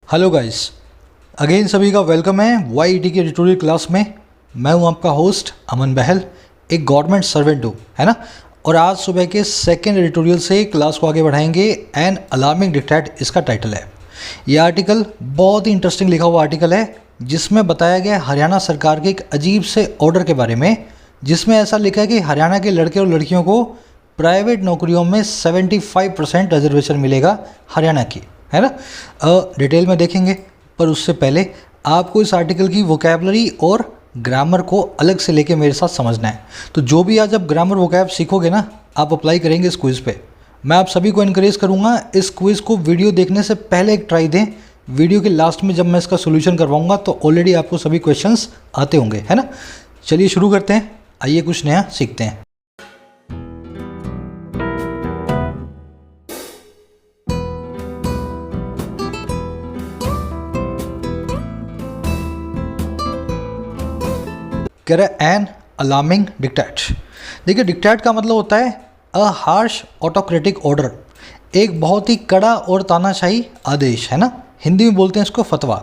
Hello guys, again सभी का welcome है YET के ट्यूटोरियल क्लास में। मैं हूं आपका होस्ट अमन बहल, एक गवर्नमेंट सर्वेंट हूं, है ना। और आज सुबह के सेकेंड एडिटोरियल से क्लास को आगे बढ़ाएंगे। एन अलार्मिंग डिक्टेट इसका टाइटल है। यह आर्टिकल बहुत ही इंटरेस्टिंग लिखा हुआ आर्टिकल है, जिसमें बताया गया हरियाणा सरकार के एक अजीब से ऑर्डर के बारे में, जिसमें ऐसा लिखा है कि हरियाणा के लड़के और लड़कियों को प्राइवेट नौकरियों में 75% रिजर्वेशन मिलेगा हरियाणा की, है ना। डिटेल में देखेंगे, पर उससे पहले आपको इस आर्टिकल की वोकैबलरी और ग्रामर को अलग से लेके मेरे साथ समझना है। तो जो भी आज आप ग्रामर वोकैब सीखोगे ना, आप अप्लाई करेंगे इस क्विज़ पे। मैं आप सभी को इनकरेज करूँगा इस क्विज़ को वीडियो देखने से पहले एक ट्राई दें। वीडियो के लास्ट में जब मैं इसका सोल्यूशन करवाऊँगा तो ऑलरेडी आपको सभी क्वेश्चंस आते होंगे, है ना। चलिए शुरू करते हैं, आइए कुछ नया सीखते हैं। कह रहा है एन अलार्मिंग डिक्टेट। देखिए, डिक्टेट का मतलब होता है अ हार्श ऑटोक्रेटिक ऑर्डर, एक बहुत ही कड़ा और तानाशाही आदेश, है ना। हिंदी में बोलते हैं इसको फतवा।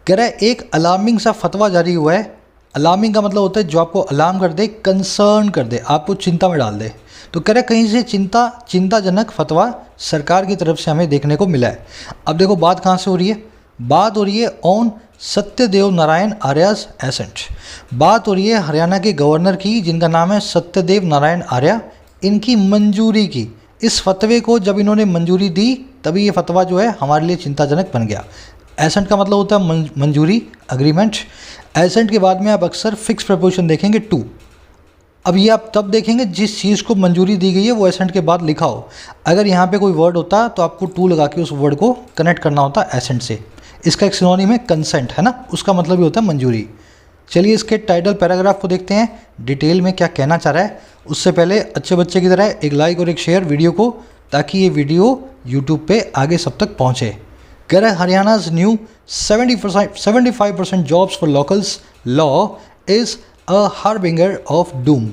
कह रहा है एक अलार्मिंग सा फतवा जारी हुआ है। अलार्मिंग का मतलब होता है जो आपको अलार्म कर दे, कंसर्न कर दे, आपको चिंता में डाल दे। तो कह रहा है कहीं से चिंताजनक फतवा सरकार की तरफ से हमें देखने को मिला है। अब देखो बात कहाँ से हो रही है, बात हो रही है ऑन सत्यदेव नारायण आर्याज एसेंट। बात हो रही है हरियाणा के गवर्नर की, जिनका नाम है सत्यदेव नारायण आर्या। इनकी मंजूरी की, इस फतवे को जब इन्होंने मंजूरी दी तभी ये फतवा जो है हमारे लिए चिंताजनक बन गया। एसेंट का मतलब होता है मंजूरी, अग्रीमेंट। एसेंट के बाद में आप अक्सर फिक्स प्रपोजिशन देखेंगे टू। अब ये आप तब देखेंगे जिस चीज़ को मंजूरी दी गई है वो एसेंट के बाद लिखा हो। अगर यहाँ पे कोई वर्ड होता तो आपको टू लगा के उस वर्ड को कनेक्ट करना होता एसेंट से। इसका एक सिनोनिम है कंसेंट, है ना, उसका मतलब ही होता है मंजूरी। चलिए इसके टाइटल पैराग्राफ को देखते हैं, डिटेल में क्या कहना चाह रहा है। उससे पहले अच्छे बच्चे की तरह एक लाइक और एक शेयर वीडियो को, ताकि ये वीडियो यूट्यूब पे आगे सब तक पहुँचे। कह रहा है Haryana's new 75% jobs for locals law is a harbinger of doom.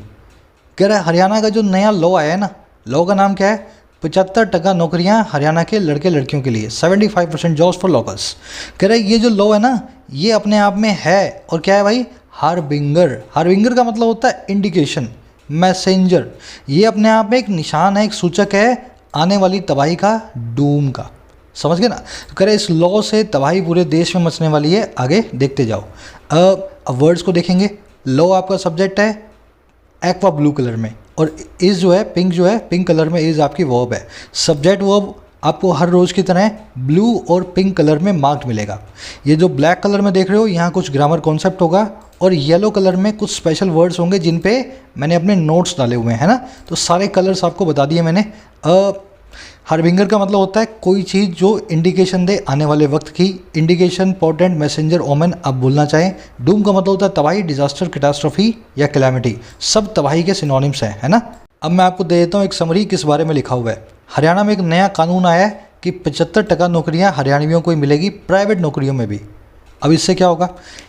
कह रहा है हरियाणा का जो नया लॉ आया है ना, लॉ का नाम क्या है, 75% नौकरियां हरियाणा के लड़के लड़कियों के लिए, 75% जॉब्स फॉर लोकल्स। कह रहा है ये जो लॉ है ना, ये अपने आप में है और क्या है भाई, हार्बिंगर। हार्बिंगर का मतलब होता है इंडिकेशन, मैसेंजर। ये अपने आप में एक निशान है, एक सूचक है आने वाली तबाही का, डूम का। समझ गए ना। तो कह रहे इस लॉ से तबाही पूरे देश में मचने वाली है। आगे देखते जाओ। अब वर्ड्स को देखेंगे। लॉ आपका सब्जेक्ट है एक्वा ब्लू कलर में, और इस जो है पिंक, जो है पिंक कलर में इज़ आपकी वर्ब है। सब्जेक्ट वर्ब आपको हर रोज़ की तरह ब्लू और पिंक कलर में मार्क्ड मिलेगा। ये जो ब्लैक कलर में देख रहे हो, यहाँ कुछ ग्रामर कॉन्सेप्ट होगा, और येलो कलर में कुछ स्पेशल वर्ड्स होंगे जिन पे मैंने अपने नोट्स डाले हुए हैं, है ना। तो सारे कलर्स आपको बता दिए मैंने। हार्बिंगर का मतलब होता है कोई चीज़ जो इंडिकेशन दे आने वाले वक्त की, इंडिकेशन, पोर्टेंट, मैसेंजर, ओमेन आप बोलना चाहें। डूम का मतलब होता है तबाही, डिजास्टर, कैटास्ट्रोफी या कैलामिटी, सब तबाही के सिनोनिम्स हैं, है ना। अब मैं आपको दे देता हूँ एक समरी किस बारे में लिखा हुआ है। हरियाणा में एक नया कानून आया है कि 75% नौकरियाँ हरियाणवियों को ही मिलेगी, प्राइवेट नौकरियों में भी। अब इससे क्या होगा,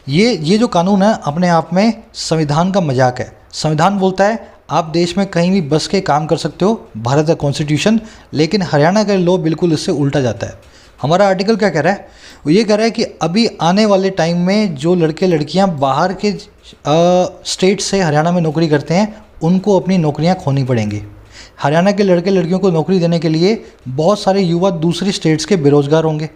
ये जो कानून है अपने आप में संविधान का मजाक है। संविधान बोलता है आप देश में कहीं भी बस के काम कर सकते हो, भारत का कॉन्स्टिट्यूशन, लेकिन हरियाणा का लॉ बिल्कुल इससे उल्टा जाता है। हमारा आर्टिकल क्या कह रहा है, वो ये कह रहा है कि अभी आने वाले टाइम में जो लड़के लड़कियां बाहर के स्टेट से हरियाणा में नौकरी करते हैं, उनको अपनी नौकरियां खोनी पड़ेंगी। हरियाणा के लड़के लड़कियों को नौकरी देने के लिए बहुत सारे युवा दूसरी स्टेट्स के बेरोजगार होंगे।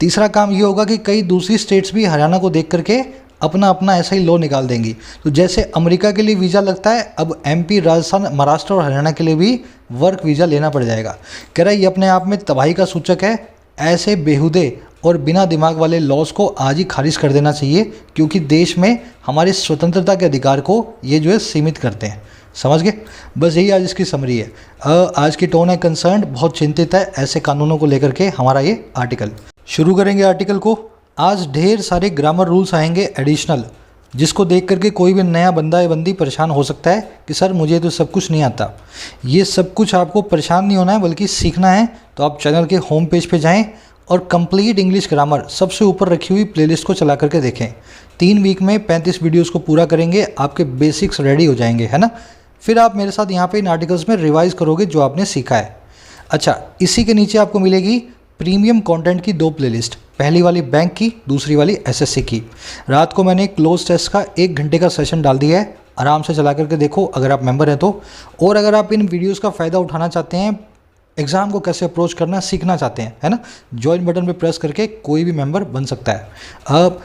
तीसरा काम ये होगा कि कई दूसरी स्टेट्स भी हरियाणा को देख करके अपना अपना ऐसा ही लॉ निकाल देंगी। तो जैसे अमेरिका के लिए वीज़ा लगता है, अब MP, राजस्थान, महाराष्ट्र और हरियाणा के लिए भी वर्क वीज़ा लेना पड़ जाएगा। कह रहा है ये अपने आप में तबाही का सूचक है। ऐसे बेहुदे और बिना दिमाग वाले लॉज को आज ही खारिज कर देना चाहिए, क्योंकि देश में हमारी स्वतंत्रता के अधिकार को ये जो है सीमित करते हैं। समझ गए। बस यही आज इसकी समरी है। आज की टोन है कंसर्न, बहुत चिंतित है ऐसे कानूनों को लेकर के हमारा ये आर्टिकल। शुरू करेंगे आर्टिकल को। आज ढेर सारे ग्रामर रूल्स आएंगे एडिशनल, जिसको देख करके कोई भी नया बंदा या बंदी परेशान हो सकता है कि सर मुझे तो सब कुछ नहीं आता। ये सब कुछ आपको परेशान नहीं होना है, बल्कि सीखना है। तो आप चैनल के होम पेज पे जाएं और कंप्लीट इंग्लिश ग्रामर सबसे ऊपर रखी हुई प्लेलिस्ट को चला करके देखें। 3 वीक में 35 वीडियोज़ को पूरा करेंगे, आपके बेसिक्स रेडी हो जाएंगे, है ना। फिर आप मेरे साथ यहाँ पे इन आर्टिकल्स में रिवाइज करोगे जो आपने सीखा है। अच्छा, इसी के नीचे आपको मिलेगी प्रीमियम कंटेंट की 2 प्लेलिस्ट। पहली वाली बैंक की, दूसरी वाली एसएससी की। रात को मैंने क्लोज टेस्ट का 1 घंटे का सेशन डाल दिया है, आराम से चला करके देखो अगर आप मेंबर हैं तो। और अगर आप इन वीडियोस का फ़ायदा उठाना चाहते हैं, एग्ज़ाम को कैसे अप्रोच करना सीखना चाहते हैं, है ना, ज्वाइन बटन पे प्रेस करके कोई भी मेंबर बन सकता है। अब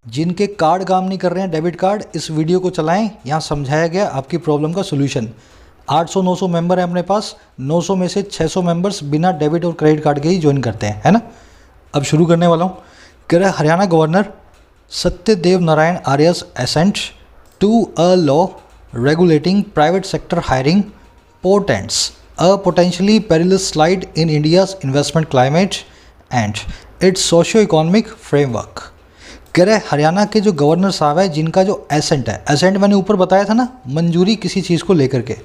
जिनके कार्ड काम नहीं कर रहे हैं, डेबिट कार्ड, इस वीडियो को चलाएं, यहाँ समझाया गया आपकी प्रॉब्लम का सोल्यूशन। 800-900 मेंबर हैं अपने पास, 900 में से 600 मेंबर्स बिना डेबिट और क्रेडिट कार्ड के ही ज्वाइन करते हैं, है ना। अब शुरू करने वाला हूँ। कह रहा है Haryana governor Satyadev Narayan Arya's assent to a law regulating private sector hiring portends a potentially perilous slide in India's investment climate and its socio-economic framework। कह रहे हरियाणा के जो गवर्नर साहब है, जिनका जो एसेंट है, एसेंट मैंने ऊपर बताया था ना, मंजूरी किसी चीज़ को लेकर के,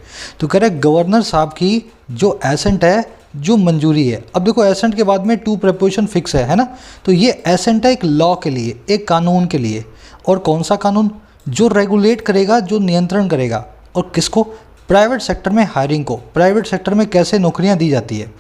तो कह रहे गवर्नर साहब की जो एसेंट है, जो मंजूरी है। अब देखो एसेंट के बाद में टू प्रेपोजिशन फिक्स है ना, तो ये एसेंट है एक लॉ के लिए, एक कानून के लिए। और कौन सा कानून? जो रेगुलेट करेगा, जो नियंत्रण करेगा, और किसको? प्राइवेट सेक्टर में हायरिंग को, प्राइवेट सेक्टर में कैसे नौकरियां दी जाती है।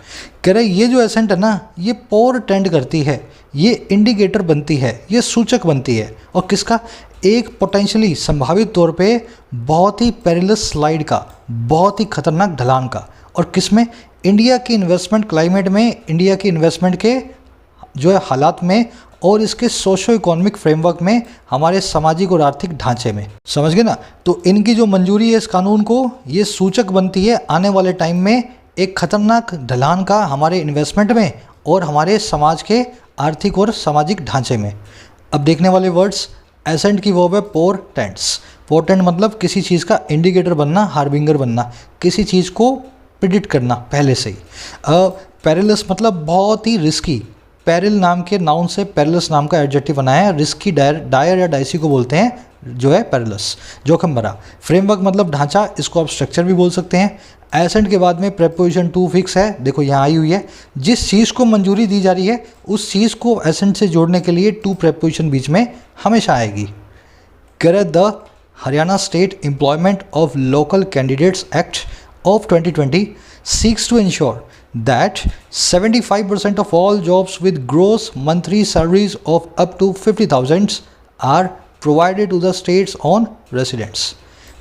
कह रहे ये जो एसेंट है ना, ये पोर्टेंड करती है, ये इंडिकेटर बनती है, ये सूचक बनती है। और किसका? एक पोटेंशियली संभावित तौर पे बहुत ही पेरिलस स्लाइड का, बहुत ही खतरनाक ढलान का। और किस में? इंडिया की इन्वेस्टमेंट क्लाइमेट में, इंडिया की इन्वेस्टमेंट के जो है हालात में, और इसके सोशो इकोनॉमिक फ्रेमवर्क में, हमारे सामाजिक और आर्थिक ढांचे में। समझ गए ना। तो इनकी जो मंजूरी है इस कानून को, ये सूचक बनती है आने वाले टाइम में एक खतरनाक ढलान का हमारे इन्वेस्टमेंट में और हमारे समाज के आर्थिक और सामाजिक ढांचे में। अब देखने वाले वर्ड्स, एसेंट की वर्ब है पोर्टेंट्स। पोर्टेंट मतलब किसी चीज़ का इंडिकेटर बनना, हार्बिंगर बनना, किसी चीज़ को प्रिडिक्ट करना पहले से ही। पेरिलस मतलब बहुत ही रिस्की। पेरिल नाम के नाउन से पेरिलस नाम का एडजेक्टिव बनाया है। रिस्की, डायर या डाइसी को बोलते हैं जो है पेरिलस, जोखिम भरा। फ्रेमवर्क मतलब ढांचा, इसको आप स्ट्रक्चर भी बोल सकते हैं। एसेंट के बाद में प्रेपोजिशन टू फिक्स है, देखो यहाँ आई हुई है। जिस चीज़ को मंजूरी दी जा रही है उस चीज़ को एसेंट से जोड़ने के लिए टू प्रेपोजिशन बीच में हमेशा आएगी। करे the Haryana state employment of local candidates act of 2020 seeks to ensure that 75% of all jobs with gross monthly salaries of up to 50,000 are provided to the states on residents।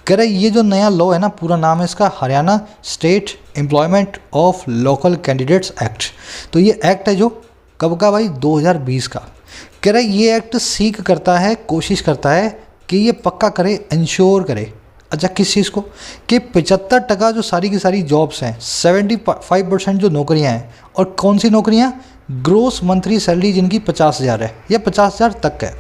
कह रहे ये जो नया law है ना, पूरा नाम है इसका Haryana state employment of local candidates act. तो ये एक्ट है जो कब का भाई? 2020 का। कह रहे ये एक्ट सीख करता है, कोशिश करता है कि ये पक्का करे, इंश्योर करे। अच्छा, किस चीज़ को? कि 75% जो सारी की सारी जॉब्स हैं, 75% जो नौकरियां हैं, और कौन सी नौकरियां? ग्रोस मंथली सैलरी जिनकी 50,000 है या 50,000 तक है,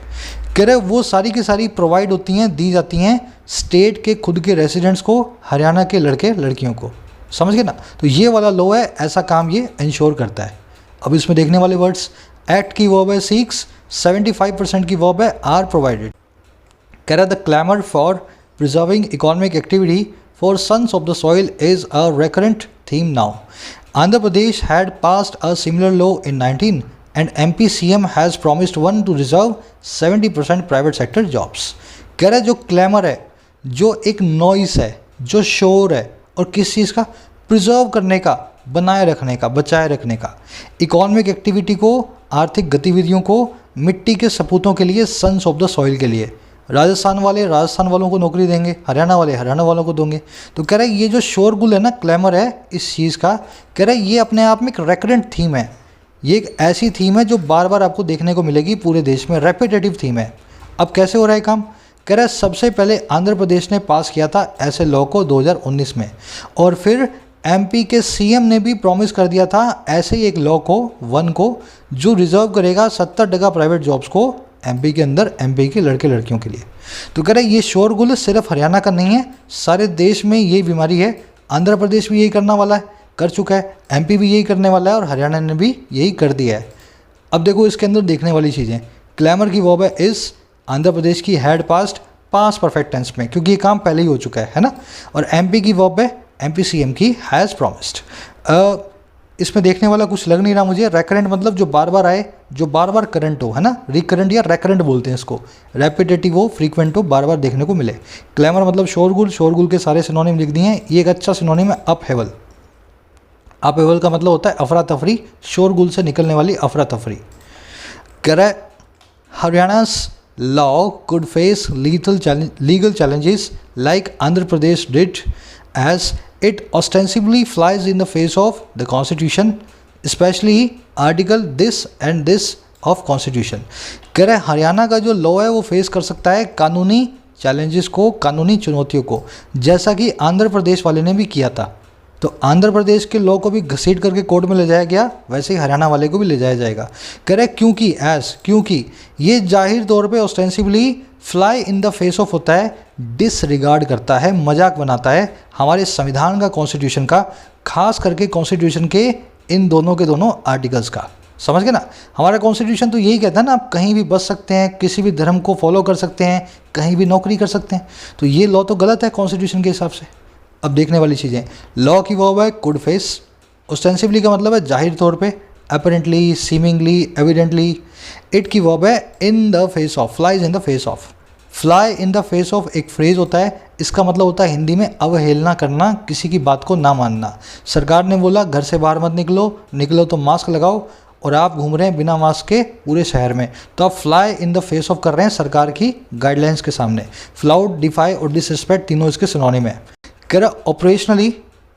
कह रहे वो सारी की सारी प्रोवाइड होती हैं, दी जाती हैं स्टेट के खुद के रेसिडेंट्स को, हरियाणा के लड़के लड़कियों को। समझ गए ना। तो ये वाला लॉ है, ऐसा काम ये इंश्योर करता है। अब इसमें देखने वाले वर्ड्स, एक्ट की वर्ब है सीक्स, 75% की वर्ब है आर प्रोवाइडेड। कह रहा the clamour for preserving economic activity for sons of the soil is a recurrent theme now. Andhra Pradesh had passed a similar law in 19 and MP CM has promised one to reserve 70% private sector jobs। कह रहा है जो clamour है, जो एक noise है, जो शोर है, और किस चीज़ का? प्रिजर्व करने का, बनाए रखने का, बचाए रखने का, इकोनॉमिक एक्टिविटी को, आर्थिक गतिविधियों को, मिट्टी के सपूतों के लिए, सन्स ऑफ द सॉइल के लिए। राजस्थान वाले राजस्थान वालों को नौकरी देंगे, हरियाणा वाले हरियाणा वालों को देंगे। तो कह रहे ये जो शोरगुल है ना, क्लैमर है इस चीज़ का, कह रहे ये अपने आप में एक रेकरेंट थीम है। ये एक ऐसी थीम है जो बार बार आपको देखने को मिलेगी पूरे देश में, रेपिटेटिव थीम है। अब कैसे हो रहा है काम? कह रहा है सबसे पहले आंध्र प्रदेश ने पास किया था ऐसे लॉ को 2019 में, और फिर एमपी के सीएम ने भी प्रॉमिस कर दिया था ऐसे ही एक लॉ को, वन को, जो रिजर्व करेगा 70% प्राइवेट जॉब्स को एमपी के अंदर, एमपी के लड़के लड़कियों के लिए। तो कह रहे ये शोरगुल सिर्फ हरियाणा का नहीं है, सारे देश में यही बीमारी है। आंध्र प्रदेश भी यही करने वाला है, कर चुका है, एमपी भी यही करने वाला है, और हरियाणा ने भी यही कर दिया है। अब देखो इसके अंदर देखने वाली चीज़ें, क्लैमर की वर्ब है इस, आंध्र प्रदेश की had past, past perfect tense में, क्योंकि ये काम पहले ही हो चुका है ना। और एमपी की वर्ब है एमपी सीएम की हैज़ प्रॉमिस्ड। इसमें देखने वाला कुछ लग नहीं रहा मुझे। रेकरेंट मतलब जो बार बार आए, जो बार बार करंट हो, है ना, रिकरेंट या रेकरेंट बोलते हैं इसको। रेपिटेटिव हो, फ्रीक्वेंट हो, बार बार देखने को मिले। क्लैमर मतलब शोरगुल, शोरगुल के सारे सिनोनिम लिख दिए हैं। ये एक अच्छा सिनोनिम है अपहेवल। अपहेवल का मतलब होता है अफरा तफरी, शोरगुल से निकलने वाली अफरा तफरी। कह रहा है हरियाणा's law could face legal challenges like Andhra Pradesh did, as it ostensibly flies in the face of the constitution, especially article this and this of constitution। कह रहे हरियाणा का जो लॉ है वो फेस कर सकता है कानूनी चैलेंजेस को, कानूनी चुनौतियों को, जैसा कि आंध्र प्रदेश वाले ने भी किया था। तो आंध्र प्रदेश के लॉ को भी घसीट करके कोर्ट में ले जाया गया, वैसे ही हरियाणा वाले को भी ले जाया जाएगा। करेक्ट, क्योंकि ये जाहिर तौर पे ostensibly fly in the face of होता है, डिसरिगार्ड करता है, मजाक बनाता है हमारे संविधान का, कॉन्स्टिट्यूशन का, खास करके कॉन्स्टिट्यूशन के इन दोनों के दोनों आर्टिकल्स का। समझ गए ना? हमारा कॉन्स्टिट्यूशन तो यही कहता है ना, आप कहीं भी बच सकते हैं, किसी भी धर्म को फॉलो कर सकते हैं, कहीं भी नौकरी कर सकते हैं। तो ये लॉ तो गलत है कॉन्स्टिट्यूशन के हिसाब से। अब देखने वाली चीज़ें, लॉ की वर्ब है कुड फेस, ऑस्टेंसिवली का मतलब है जाहिर तौर पे, अपरेंटली, सीमिंगली, एविडेंटली। इट की वर्ब है इन the face of, flies in the face of. Fly in the face of एक फ्रेज होता है, इसका मतलब होता है हिंदी में अवहेलना करना, किसी की बात को ना मानना। सरकार ने बोला घर से बाहर मत निकलो तो मास्क लगाओ, और आप घूम रहे हैं बिना मास्क के पूरे शहर में, तो आप fly in the face of कर रहे हैं सरकार की गाइडलाइंस के सामने। फ्लाउट, डिफाई और डिसरिस्पेक्ट तीनों इसके सिनोनिम है। Operationally,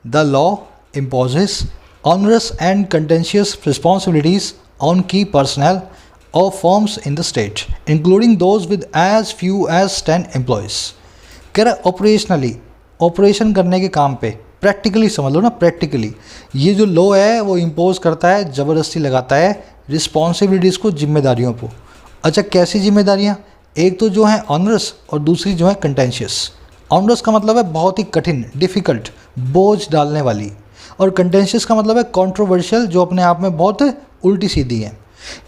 the law imposes onerous and contentious responsibilities on key personnel of firms in the state, including those with as few as 10 employees। कह रहा ऑपरेशनली, ऑपरेशन करने के काम पे, प्रैक्टिकली समझ लो ना, प्रैक्टिकली ये जो लॉ है वो इम्पोज करता है, ज़बरदस्ती लगाता है रिस्पॉन्सिबिलिटीज़ को, जिम्मेदारियों को। अच्छा, कैसी जिम्मेदारियाँ? एक तो जो है ऑनरस और दूसरी जो है कंटेंशियस। ऑनरस का मतलब है बहुत ही कठिन, डिफ़िकल्ट, बोझ डालने वाली, और कंटेंशियस का मतलब है कंट्रोवर्शियल, जो अपने आप में बहुत उल्टी सीधी है।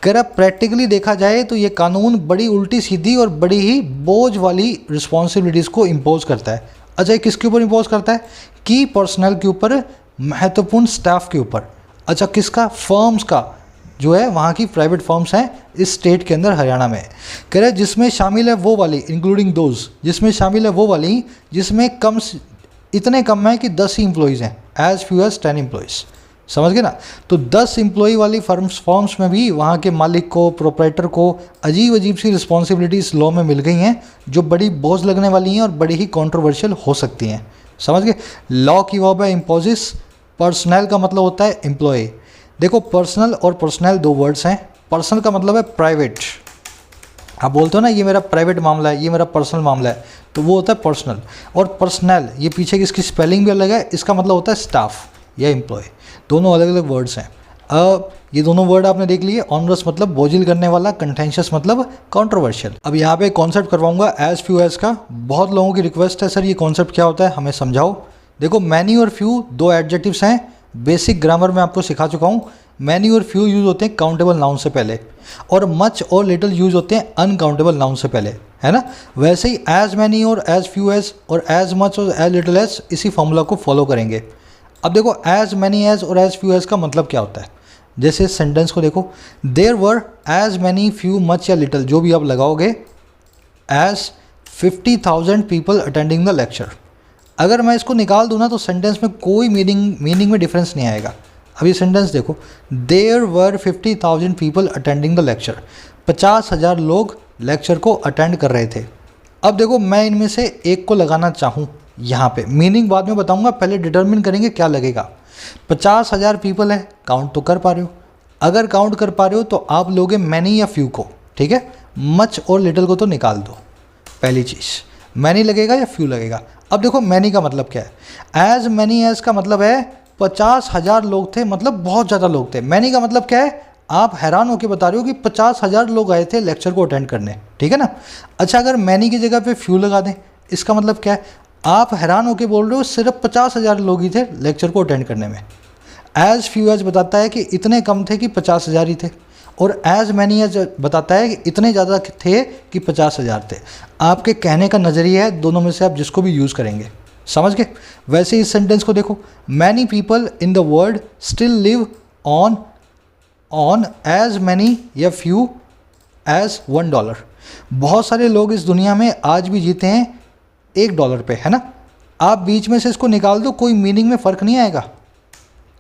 कह रहा प्रैक्टिकली देखा जाए तो ये कानून बड़ी उल्टी सीधी और बड़ी ही बोझ वाली रिस्पॉन्सिबिलिटीज़ को इम्पोज करता है। अच्छा, ये किसके ऊपर इम्पोज करता है? की पर्सनल के ऊपर, महत्वपूर्ण स्टाफ के ऊपर। अच्छा, किसका? फर्म्स का, जो है वहाँ की प्राइवेट फर्म्स हैं इस स्टेट के अंदर, हरियाणा में। कह रहे जिसमें शामिल है वो वाली, इंक्लूडिंग दोज, जिसमें शामिल है वो वाली जिसमें इतने कम है कि 10 ही एम्प्लॉयज़ हैं, एज फ्यू एज 10 एम्प्लॉयज़। समझ गए ना? तो 10 एम्प्लॉय वाली फर्म्स में भी वहाँ के मालिक को, प्रोपराइटर को अजीब सी रिस्पॉन्सिबिलिटीज़ लॉ में मिल गई हैं, जो बड़ी बोझ लगने वाली हैं और बड़ी ही कॉन्ट्रोवर्शियल हो सकती हैं। समझ गए? लॉ की वर्ब है इम्पोजिस, पर्सनल का मतलब होता है एम्प्लॉय। देखो, पर्सनल और पर्सनल दो वर्ड्स हैं। पर्सनल का मतलब है प्राइवेट, आप बोलते हो ना ये मेरा प्राइवेट मामला है, ये मेरा पर्सनल मामला है, तो वो होता है पर्सनल। और पर्सनल, ये पीछे की इसकी स्पेलिंग भी अलग है, इसका मतलब होता है स्टाफ या एम्प्लॉय, दोनों अलग अलग वर्ड्स हैं। अब ये दोनों वर्ड आपने देख लिए, ऑनरस मतलब बोझिल करने वाला, कंटेंशियस मतलब कंट्रोवर्शियल। अब यहाँ पे कॉन्सेप्ट करवाऊंगा एज फ्यू एज का। बहुत लोगों की रिक्वेस्ट है, सर ये कॉन्सेप्ट क्या होता है, हमें समझाओ। देखो, मैनी और फ्यू दो एडजेक्टिव्स हैं, बेसिक ग्रामर में आपको सिखा चुका हूँ। मैनी और फ्यू यूज़ होते हैं काउंटेबल नाउन से पहले, और मच और लिटिल यूज़ होते हैं अनकाउंटेबल नाउन से पहले, है ना? वैसे ही एज मैनी और एज फ्यू एज और एज मच और एज लिटिल एज इसी फॉर्मूला को फॉलो करेंगे। अब देखो, एज मैनी एज और एज फ्यू एज का मतलब क्या होता है। जैसे इस सेंटेंस को देखो, there were as many few much या लिटिल, जो भी आप लगाओगे, as 50,000 people attending the lecture. अगर मैं इसको निकाल दूँ ना तो सेंटेंस में कोई मीनिंग में डिफरेंस नहीं आएगा। अब ये सेंटेंस देखो, there were 50,000 people attending the lecture, 50,000 लोग लेक्चर को अटेंड कर रहे थे। अब देखो, मैं इनमें से एक को लगाना चाहूँ यहाँ पे, मीनिंग बाद में बताऊँगा, पहले डिटरमिन करेंगे क्या लगेगा। 50,000 पीपल है, काउंट तो कर पा रहे हो। अगर काउंट कर पा रहे हो तो आप लोगे मैनी या फ्यू को, ठीक है? मच और लिटिल को तो निकाल दो। पहली चीज़, मैनी लगेगा या फ्यू लगेगा। अब देखो, मैनी का मतलब क्या है? एज मैनी एज का मतलब है 50,000 लोग थे, मतलब बहुत ज़्यादा लोग थे। मैनी का मतलब क्या है? आप हैरान होकर बता रहे हो कि 50,000 लोग आए थे लेक्चर को अटेंड करने, ठीक है ना? अच्छा, अगर मैनी की जगह पे फ्यू लगा दें, इसका मतलब क्या है? आप हैरान होकर बोल रहे हो सिर्फ 50,000 लोग ही थे लेक्चर को अटेंड करने में। एज फ्यू एज बताता है कि इतने कम थे कि 50,000 ही थे, और एज मैनी एज बताता है कि इतने ज़्यादा थे कि 50,000 थे। आपके कहने का नज़रिया है, दोनों में से आप जिसको भी यूज़ करेंगे। समझ गए? वैसे इस सेंटेंस को देखो, many people in the world still live on as many या फ्यू एज $1। बहुत सारे लोग इस दुनिया में आज भी जीते हैं $1 पे, है ना? आप बीच में से इसको निकाल दो, कोई मीनिंग में फ़र्क नहीं आएगा,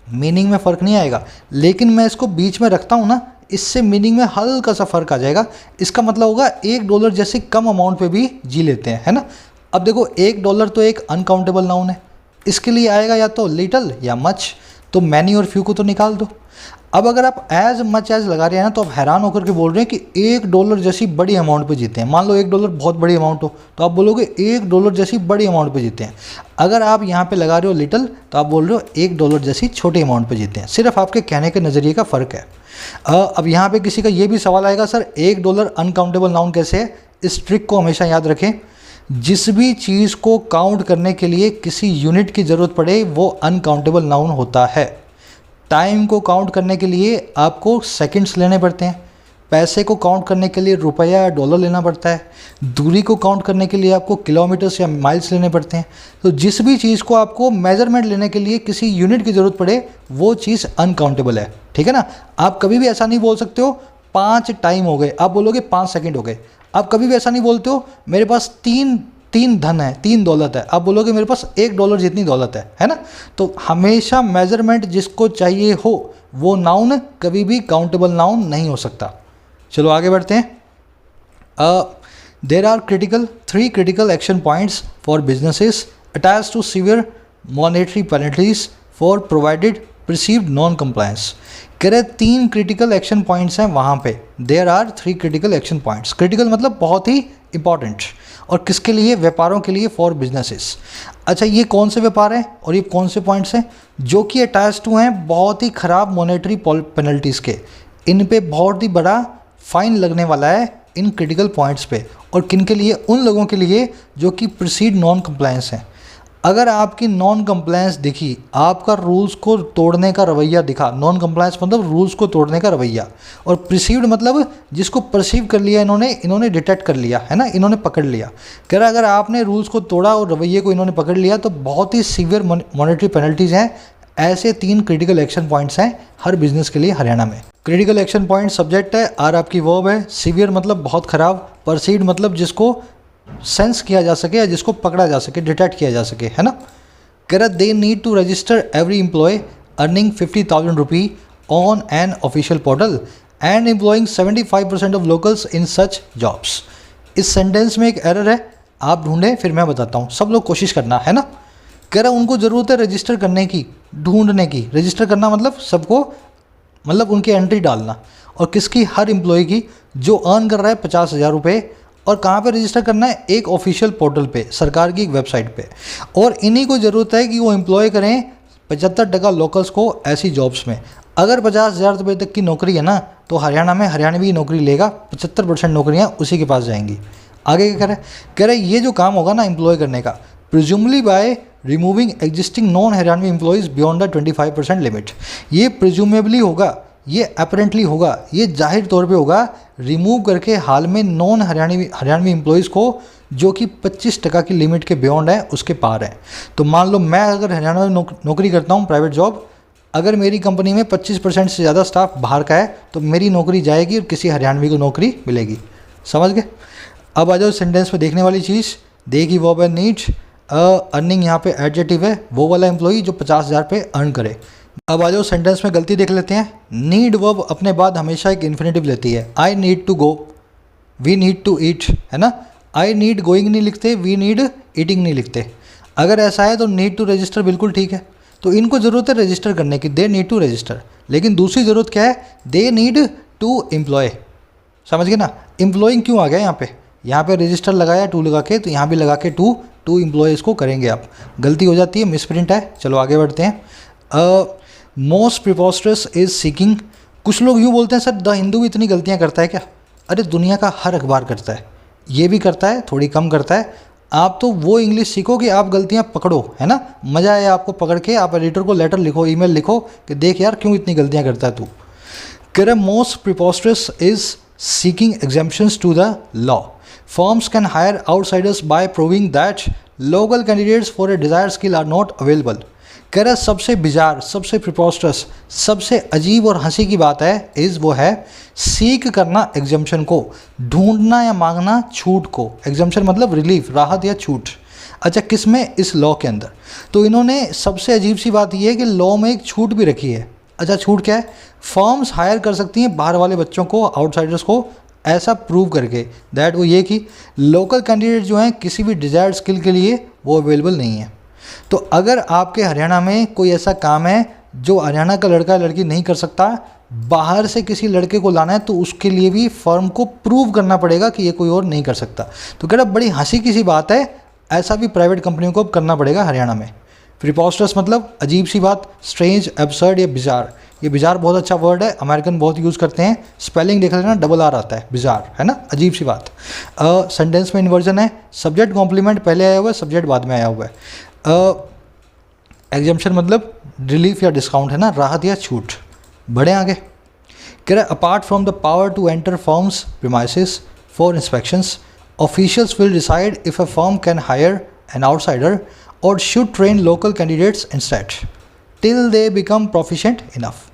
मीनिंग में फ़र्क नहीं आएगा। लेकिन मैं इसको बीच में रखता हूँ ना, इससे मीनिंग में हल्का सा फ़र्क आ जाएगा। इसका मतलब होगा $1 जैसे कम अमाउंट पे भी जी लेते हैं, है ना। अब देखो $1 तो एक अनकाउंटेबल नाउन है, इसके लिए आएगा या तो लिटल या मच, तो मैनी और फ्यू को तो निकाल दो। अब अगर आप एज मच एज लगा रहे हैं ना, तो आप हैरान होकर के बोल रहे हैं कि $1 जैसी बड़ी अमाउंट पे जीते हैं। मान लो $1 बहुत बड़ी अमाउंट हो, तो आप बोलोगे $1 जैसी बड़ी अमाउंट पे जीते हैं। अगर आप यहाँ पे लगा रहे हो लिटल, तो आप बोल रहे हो $1 जैसी छोटी अमाउंट पे जीते हैं। सिर्फ आपके कहने के नज़रिए का फ़र्क है। अब यहाँ पे किसी का ये भी सवाल आएगा, सर $1 अनकाउंटेबल नाउन कैसे है? इस ट्रिक को हमेशा याद रखें, जिस भी चीज़ को काउंट करने के लिए किसी यूनिट की ज़रूरत पड़े वो अनकाउंटेबल नाउन होता है। टाइम को काउंट करने के लिए आपको सेकंड्स लेने पड़ते हैं, पैसे को काउंट करने के लिए रुपया या डॉलर लेना पड़ता है, दूरी को काउंट करने के लिए आपको किलोमीटर्स या माइल्स लेने पड़ते हैं। तो जिस भी चीज़ को आपको मेजरमेंट लेने के लिए किसी यूनिट की ज़रूरत पड़े वो चीज़ अनकाउंटेबल है, ठीक है ना। आप कभी भी ऐसा नहीं बोल सकते हो 5 टाइम हो गए, आप बोलोगे 5 सेकंड हो गए। आप कभी भी ऐसा नहीं बोलते हो मेरे पास तीन धन है, 3 दौलत है, आप बोलोगे मेरे पास $1 जितनी दौलत है ना। तो हमेशा मेजरमेंट जिसको चाहिए हो वो नाउन कभी भी काउंटेबल नाउन नहीं हो सकता। चलो आगे बढ़ते हैं। There are 3 critical action points for businesses attached to severe monetary penalties for provided perceived non-compliance। कह रहे 3 क्रिटिकल एक्शन पॉइंट्स हैं वहाँ पे। There are 3 critical action points. Critical मतलब बहुत ही इंपॉर्टेंट, और किसके लिए? व्यापारों के लिए, फॉर बिजनेसेस। अच्छा, ये कौन से व्यापार हैं और ये कौन से पॉइंट्स हैं? जो कि अटैच टू हैं बहुत ही ख़राब मॉनेटरी पेनल्टीज़ के। इन पे बहुत ही बड़ा फाइन लगने वाला है इन क्रिटिकल पॉइंट्स पे। और किन के लिए? उन लोगों के लिए जो कि प्रोसीड नॉन कंप्लायंस हैं। अगर आपकी नॉन कंप्लायंस दिखी, आपका रूल्स को तोड़ने का रवैया दिखा, नॉन कंप्लायंस मतलब रूल्स को तोड़ने का रवैया, और प्रिसीव्ड मतलब जिसको परसीव कर लिया इन्होंने डिटेक्ट कर लिया, है ना, इन्होंने पकड़ लिया। कह रहा अगर आपने रूल्स को तोड़ा और रवैये को इन्होंने पकड़ लिया तो बहुत ही सीवियर मॉनेटरी पेनल्टीज़ हैं। ऐसे 3 क्रिटिकल एक्शन पॉइंट्स हैं हर बिजनेस के लिए हरियाणा में। क्रिटिकल एक्शन पॉइंट सब्जेक्ट है, आर आपकी वर्ब है, सीवियर मतलब बहुत ख़राब, परसीव्ड मतलब जिसको सेंस किया जा सके या जिसको पकड़ा जा सके, डिटेक्ट किया जा सके, है ना। कह रहा they need to register every employee earning 50,000 rupee on an official portal and employing 75% of locals in such jobs. इस सेंटेंस में एक एरर है, आप ढूंढें फिर मैं बताता हूँ, सब लोग कोशिश करना, है ना। कह रहा उनको ज़रूरत है रजिस्टर करने की, ढूंढने की। रजिस्टर करना मतलब सबको, मतलब उनकी एंट्री डालना, और किसकी? हर एम्प्लॉय की जो अर्न कर रहा है 50,000 रुपये। और कहाँ पे रजिस्टर करना है? एक ऑफिशियल पोर्टल पे, सरकार की एक वेबसाइट पे। और इन्हीं को ज़रूरत है कि वो एम्प्लॉय करें 75% लोकल्स को ऐसी जॉब्स में। अगर 50,000 रुपये तक की नौकरी है ना, तो हरियाणा में हरियाणवी नौकरी लेगा, 75% नौकरियाँ उसी के पास जाएंगी। आगे क्या कह रहे ये जो काम होगा ना एम्प्लॉय करने का, presumably by removing existing non Haryanvi employees beyond the 25% लिमिट। ये प्रिज्यूमेबली होगा, ये अपरेंटली होगा, ये जाहिर तौर पे होगा, रिमूव करके हाल में नॉन हरियाणवी एम्प्लॉयज़ को जो कि 25% की लिमिट के बियॉन्ड है, उसके पार है। तो मान लो मैं अगर हरियाणा में नौकरी करता हूँ, प्राइवेट जॉब, अगर मेरी कंपनी में 25% से ज़्यादा स्टाफ बाहर का है तो मेरी नौकरी जाएगी और किसी हरियाणवी को नौकरी मिलेगी। समझ गए? अब आ जाओ सेंटेंस में देखने वाली चीज़, देगी वर्ब एंड नीड। अर्निंग यहाँ पे एडजेक्टिव है, वो वाला एम्प्लॉई जो 50,000 पे अर्न करे। अब आ जाओ सेंटेंस में गलती देख लेते हैं। नीड वर्ब अपने बाद हमेशा एक इन्फिनेटिव लेती है। I need to go, we need to eat, है ना। आई नीड गोइंग नहीं लिखते, वी नीड ईटिंग नहीं लिखते। अगर ऐसा है तो नीड टू रजिस्टर बिल्कुल ठीक है। तो इनको ज़रूरत है रजिस्टर करने की, दे नीड टू रजिस्टर। लेकिन दूसरी ज़रूरत क्या है? They need to employ. समझ गए ना? एम्प्लॉइंग क्यों आ गया यहाँ पे रजिस्टर लगाया टू लगा के, तो यहाँ भी लगा के टू एम्प्लॉयज़ को करेंगे आप। गलती हो जाती है, मिसप्रिंट है। चलो आगे बढ़ते हैं। Most preposterous is seeking. कुछ लोग यूँ बोलते हैं सर द हिंदू भी इतनी गलतियाँ करता है क्या? अरे दुनिया का हर अखबार करता है, ये भी करता है, थोड़ी कम करता है। आप तो वो इंग्लिश सीखो कि आप गलतियाँ पकड़ो, है ना। मज़ा आए आपको पकड़ के, आप एडिटर को लेटर लिखो, ईमेल लिखो कि देख यार क्यों इतनी गलतियाँ करता है तू। कह रहे most preposterous is seeking exemptions to the law. Firms can hire outsiders by proving that local candidates for a desired skill are not available। कह रहा सबसे बिजार, सबसे प्रिपोस्टरस, सबसे अजीब और हंसी की बात है वो है सीक करना एग्जाम्पशन को, ढूंढना या मांगना छूट को। एग्जाम्पशन मतलब रिलीफ, राहत या छूट। अच्छा किस में? इस लॉ के अंदर। तो इन्होंने सबसे अजीब सी बात यह है कि लॉ में एक छूट भी रखी है। अच्छा छूट क्या है, फर्म्स हायर कर सकती हैं बाहर वाले बच्चों को, आउटसाइडर्स को, ऐसा प्रूव करके दैट वो ये कि लोकल कैंडिडेट जो हैं किसी भी डिज़ायर्ड स्किल के लिए वो अवेलेबल नहीं है। तो अगर आपके हरियाणा में कोई ऐसा काम है जो हरियाणा का लड़का लड़की नहीं कर सकता, बाहर से किसी लड़के को लाना है, तो उसके लिए भी फर्म को प्रूव करना पड़ेगा कि ये कोई और नहीं कर सकता। तो कह रहा बड़ी हंसी की सी बात है, ऐसा भी प्राइवेट कंपनियों को अब करना पड़ेगा हरियाणा में। प्रीपोस्टरस मतलब अजीब सी बात, स्ट्रेंज, एब्सर्ड या बिजार। ये बिजार बहुत अच्छा वर्ड है, अमेरिकन बहुत यूज़ करते हैं। स्पेलिंग देख लेना, डबल आर आता है, बिजार, है ना, अजीब सी बात। सेंटेंस में इन्वर्जन है, सब्जेक्ट कॉम्प्लीमेंट पहले आया हुआ है, सब्जेक्ट बाद में आया हुआ है। एग्जाम्पशन मतलब रिलीफ या डिस्काउंट, है ना, राहत या छूट। बढ़े आगे, कह रहा है apart from the power to enter firms premises for inspections, officials will decide if a firm can hire an outsider और should train local candidates instead till they become proficient enough.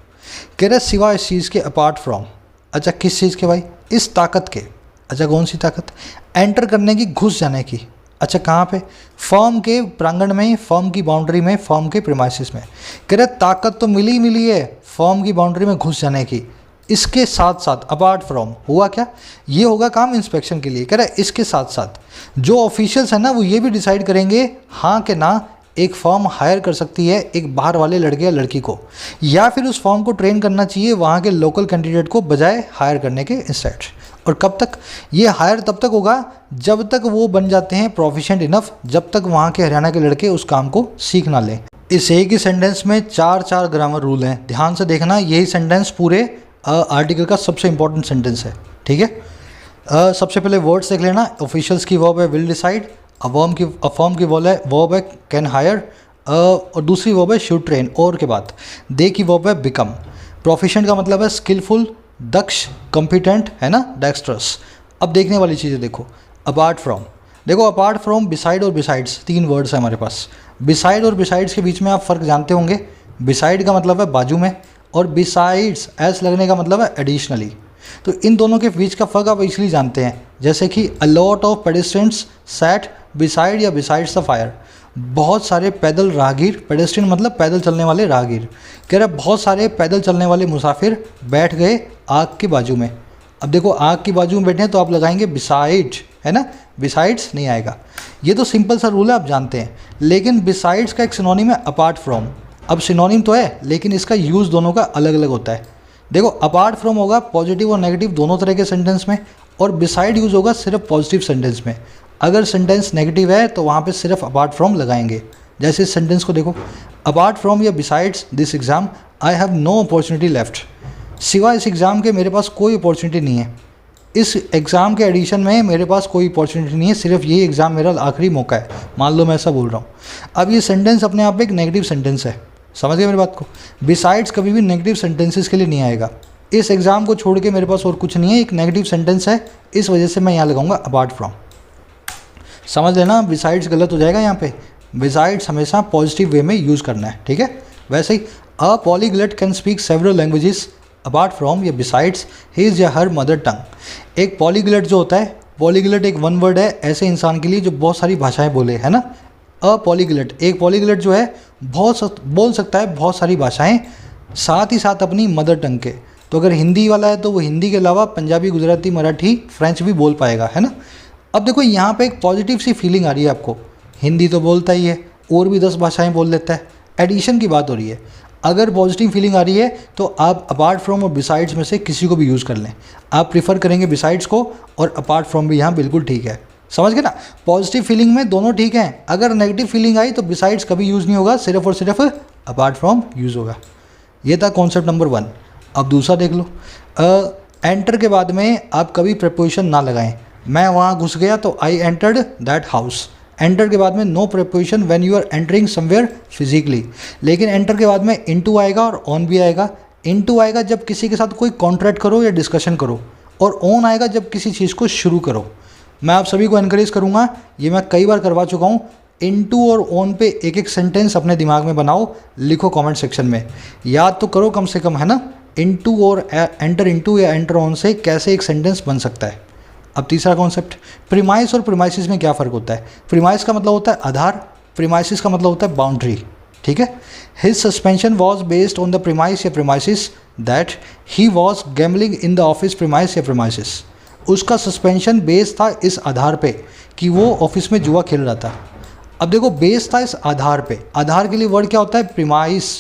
कह रहे सिवाय इस चीज़ के, अपार्ट फ्रॉम, अच्छा किस चीज़ के भाई, इस ताकत के। अच्छा कौन सी ताकत, एंटर करने की, घुस जाने की। अच्छा कहाँ पे, फर्म के प्रांगण में, फर्म की बाउंड्री में, फर्म के प्रीमाइसेस में। कह रहे ताकत तो मिली है फर्म की बाउंड्री में घुस जाने की, इसके साथ साथ अपार्ट फ्रॉम हुआ क्या, ये होगा काम इंस्पेक्शन के लिए। कह रहे इसके साथ साथ जो ऑफिशियल्स हैं ना वो ये भी डिसाइड करेंगे हाँ कि ना एक फर्म हायर कर सकती है एक बाहर वाले लड़के या लड़की को, या फिर उस फर्म को ट्रेन करना चाहिए वहाँ के लोकल कैंडिडेट को बजाय हायर करने के इंस्टेड। और कब तक, ये हायर तब तक होगा जब तक वो बन जाते हैं प्रोफिशिएंट इनफ, जब तक वहाँ के हरियाणा के लड़के उस काम को सीख ना लें। इस एक ही सेंटेंस में चार ग्रामर रूल हैं, ध्यान से देखना। यही सेंटेंस पूरे आर्टिकल का सबसे इंपॉर्टेंट सेंटेंस है, ठीक है। सबसे पहले वर्ड्स देख लेना, ऑफिशियल्स की वर्ब है विल डिसाइड, फर्म की वर्ब है कैन हायर, और दूसरी वर्ब है शुड ट्रेन, और के बाद दे की वर्ब है बिकम। प्रोफिशिएंट का मतलब है स्किलफुल, दक्ष, कॉम्पिटेंट, है ना, डेक्स्ट्रस। अब देखने वाली चीज़ें देखो, अपार्ट फ्रॉम, देखो अपार्ट फ्रॉम, बिसाइड और बिसाइड्स, तीन वर्ड्स हैं हमारे पास। बिसाइड और बिसाइड्स के बीच में आप फ़र्क जानते होंगे। बिसाइड का मतलब है बाजू में, और बिसाइड्स एस लगने का मतलब है एडिशनली। तो इन दोनों के बीच का फ़र्क आप इसलिए जानते हैं, जैसे कि a lot of pedestrians sat beside या बिसाइड्स द फायर, बहुत सारे पैदल राहगीर, पेडेस्ट्रियन मतलब पैदल चलने वाले राहगीर, कह रहे बहुत सारे पैदल चलने वाले मुसाफिर बैठ गए आग की बाजू में। अब देखो आग की बाजू में बैठे हैं तो आप लगाएंगे बिसाइड, है ना, बिसाइड्स नहीं आएगा। ये तो सिंपल सा रूल है, आप जानते हैं। लेकिन बिसाइड्स का एक सिनोनिम है अपार्ट फ्रॉम। अब सिनोनिम तो है लेकिन इसका यूज़ दोनों का अलग अलग होता है। देखो अपार्ट फ्रॉम होगा पॉजिटिव और नेगेटिव दोनों तरह के सेंटेंस में, और बिसाइड यूज़ होगा सिर्फ पॉजिटिव सेंटेंस में। अगर सेंटेंस नेगेटिव है तो वहाँ पे सिर्फ अपार्ट फ्रॉम लगाएंगे। जैसे इस सेंटेंस को देखो, अपार्ट फ्रॉम या besides this exam I have no opportunity left, सिवाय इस एग्ज़ाम के मेरे पास कोई अपॉर्चुनिटी नहीं है। इस एग्ज़ाम के एडिशन में मेरे पास कोई अपॉर्चुनिटी नहीं है, सिर्फ ये एग्ज़ाम मेरा आखिरी मौका है, मान लो मैं ऐसा बोल रहा हूँ। अब ये सेंटेंस अपने आप में एक नेगेटिव सेंटेंस है, समझ गए मेरी बात को। बिसाइड्स कभी भी नेगेटिव सेंटेंसेस के लिए नहीं आएगा। इस एग्ज़ाम को छोड़ के मेरे पास और कुछ नहीं है, एक नेगेटिव सेंटेंस है, इस वजह से मैं यहाँ लगाऊंगा अपार्ट फ्रॉम। समझ लेना, बिसाइड्स गलत हो जाएगा यहाँ पे। बिसाइड्स हमेशा पॉजिटिव वे में यूज़ करना है, ठीक है। वैसे ही a polyglot can speak several languages apart from या बिसाइड्स हिज या हर मदर टंग। एक पॉलीग्लट जो होता है, पॉलीग्लट एक वन वर्ड है ऐसे इंसान के लिए जो बहुत सारी भाषाएं बोले, है ना। अ पॉलीग्लट, एक पॉलीग्लट जो है बोल सकता है बहुत सारी भाषाएं, साथ ही साथ अपनी मदर टंग के। तो अगर हिंदी वाला है तो वो हिंदी के अलावा पंजाबी, गुजराती, मराठी, फ्रेंच भी बोल पाएगा, है ना। अब देखो यहाँ पे एक पॉजिटिव सी फीलिंग आ रही है आपको, हिंदी तो बोलता ही है और भी 10 भाषाएं बोल लेता है, एडिशन की बात हो रही है। अगर पॉजिटिव फीलिंग आ रही है तो आप अपार्ट फ्रॉम और बिसाइड्स में से किसी को भी यूज़ कर लें। आप प्रीफर करेंगे बिसाइड्स को, और अपार्ट फ्रॉम भी यहाँ बिल्कुल ठीक है, समझ गए ना। पॉजिटिव फीलिंग में दोनों ठीक हैं। अगर नेगेटिव फीलिंग आई तो बिसाइड्स कभी यूज़ नहीं होगा, सिर्फ और सिर्फ अपार्ट फ्रॉम यूज़ होगा। ये था कॉन्सेप्ट नंबर 1। अब दूसरा देख लो, एंटर के बाद में आप कभी प्रेपोजिशन ना लगाएं। मैं वहाँ घुस गया तो I entered that house. Enter के बाद में no preposition when you are entering somewhere physically. लेकिन एंटर के बाद में इनटू आएगा और ऑन भी आएगा। इनटू आएगा जब किसी के साथ कोई कॉन्ट्रैक्ट करो या डिस्कशन करो, और ऑन आएगा जब किसी चीज़ को शुरू करो। मैं आप सभी को एनकरेज करूँगा, ये मैं कई बार करवा चुका हूँ, इनटू और ऑन पे एक एक सेंटेंस अपने दिमाग में बनाओ, लिखो कमेंट सेक्शन में, याद तो करो कम से कम, है ना। इनटू और एंटर इनटू या एंटर ऑन से कैसे एक सेंटेंस बन सकता है। अब तीसरा कॉन्सेप्ट, प्रीमाइस और प्रीमाइसिस में क्या फ़र्क होता है। प्रीमाइस का मतलब होता है आधार, प्रीमाइसिस का मतलब होता है बाउंड्री। ठीक है। His suspension was based on the premise या premises that he was gambling in the office premise या प्रीमाइसिस। उसका सस्पेंशन बेस था इस आधार पे कि वो ऑफिस में जुआ खेल रहा था। अब देखो बेस था इस आधार पे, आधार के लिए वर्ड क्या होता है? प्रीमाइस,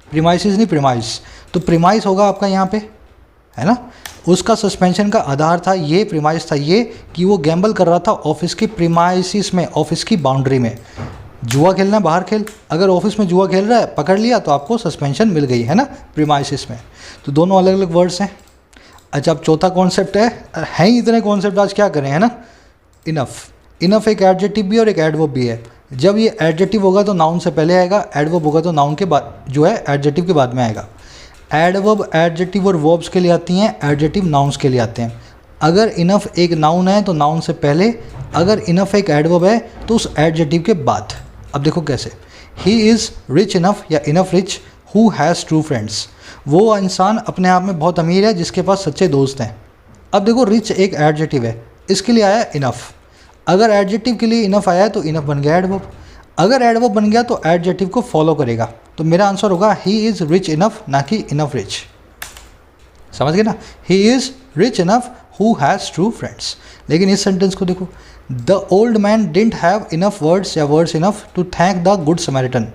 प्रीमाइसिस नहीं प्रीमाइस, तो प्रीमाइस होगा आपका यहाँ पे, है ना। उसका सस्पेंशन का आधार था ये, प्रीमाइस था ये कि वो गैम्बल कर रहा था ऑफिस की प्रीमाइसिस में, ऑफिस की बाउंड्री में। जुआ खेलना है बाहर खेल, अगर ऑफिस में जुआ खेल रहा है पकड़ लिया तो आपको सस्पेंशन मिल गई, है ना, प्रीमाइसिस में। तो दोनों अलग अलग वर्ड्स हैं। अच्छा, अब चौथा कॉन्सेप्ट है ही इतने कॉन्सेप्ट, आज क्या करें, है ना। इनफ, इनफ एक एडजेक्टिव भी और एक एडवर्ब भी है। जब ये एडजेक्टिव होगा तो नाउन से पहले आएगा, एडवर्ब होगा तो नाउन के बाद जो है एडजेक्टिव के बाद में आएगा। एडवर्ब एडजेक्टिव और वर्ब्स के लिए आती हैं, एडजेक्टिव नाउन्स के लिए आते हैं। अगर इनफ एक नाउन है तो नाउन से पहले, अगर इनफ एक एडवर्ब है तो उस एडजेक्टिव के बाद। अब देखो कैसे, ही इज़ रिच इनफ या enough rich who has true friends. वो इंसान अपने आप में बहुत अमीर है जिसके पास सच्चे दोस्त हैं। अब देखो रिच एक एडजेक्टिव है, इसके लिए आया इनफ। अगर एडजेक्टिव के लिए इनफ आया है तो इनफ बन गया एडवर्ब। अगर एडवर्ब बन गया तो एडजेक्टिव को फॉलो करेगा। तो मेरा आंसर होगा ही इज़ रिच इनफ, ना कि इनफ रिच। समझ गए ना, he is rich enough who has true friends. लेकिन इस सेंटेंस को देखो, the old man didn't have enough words या words enough to thank the good Samaritan.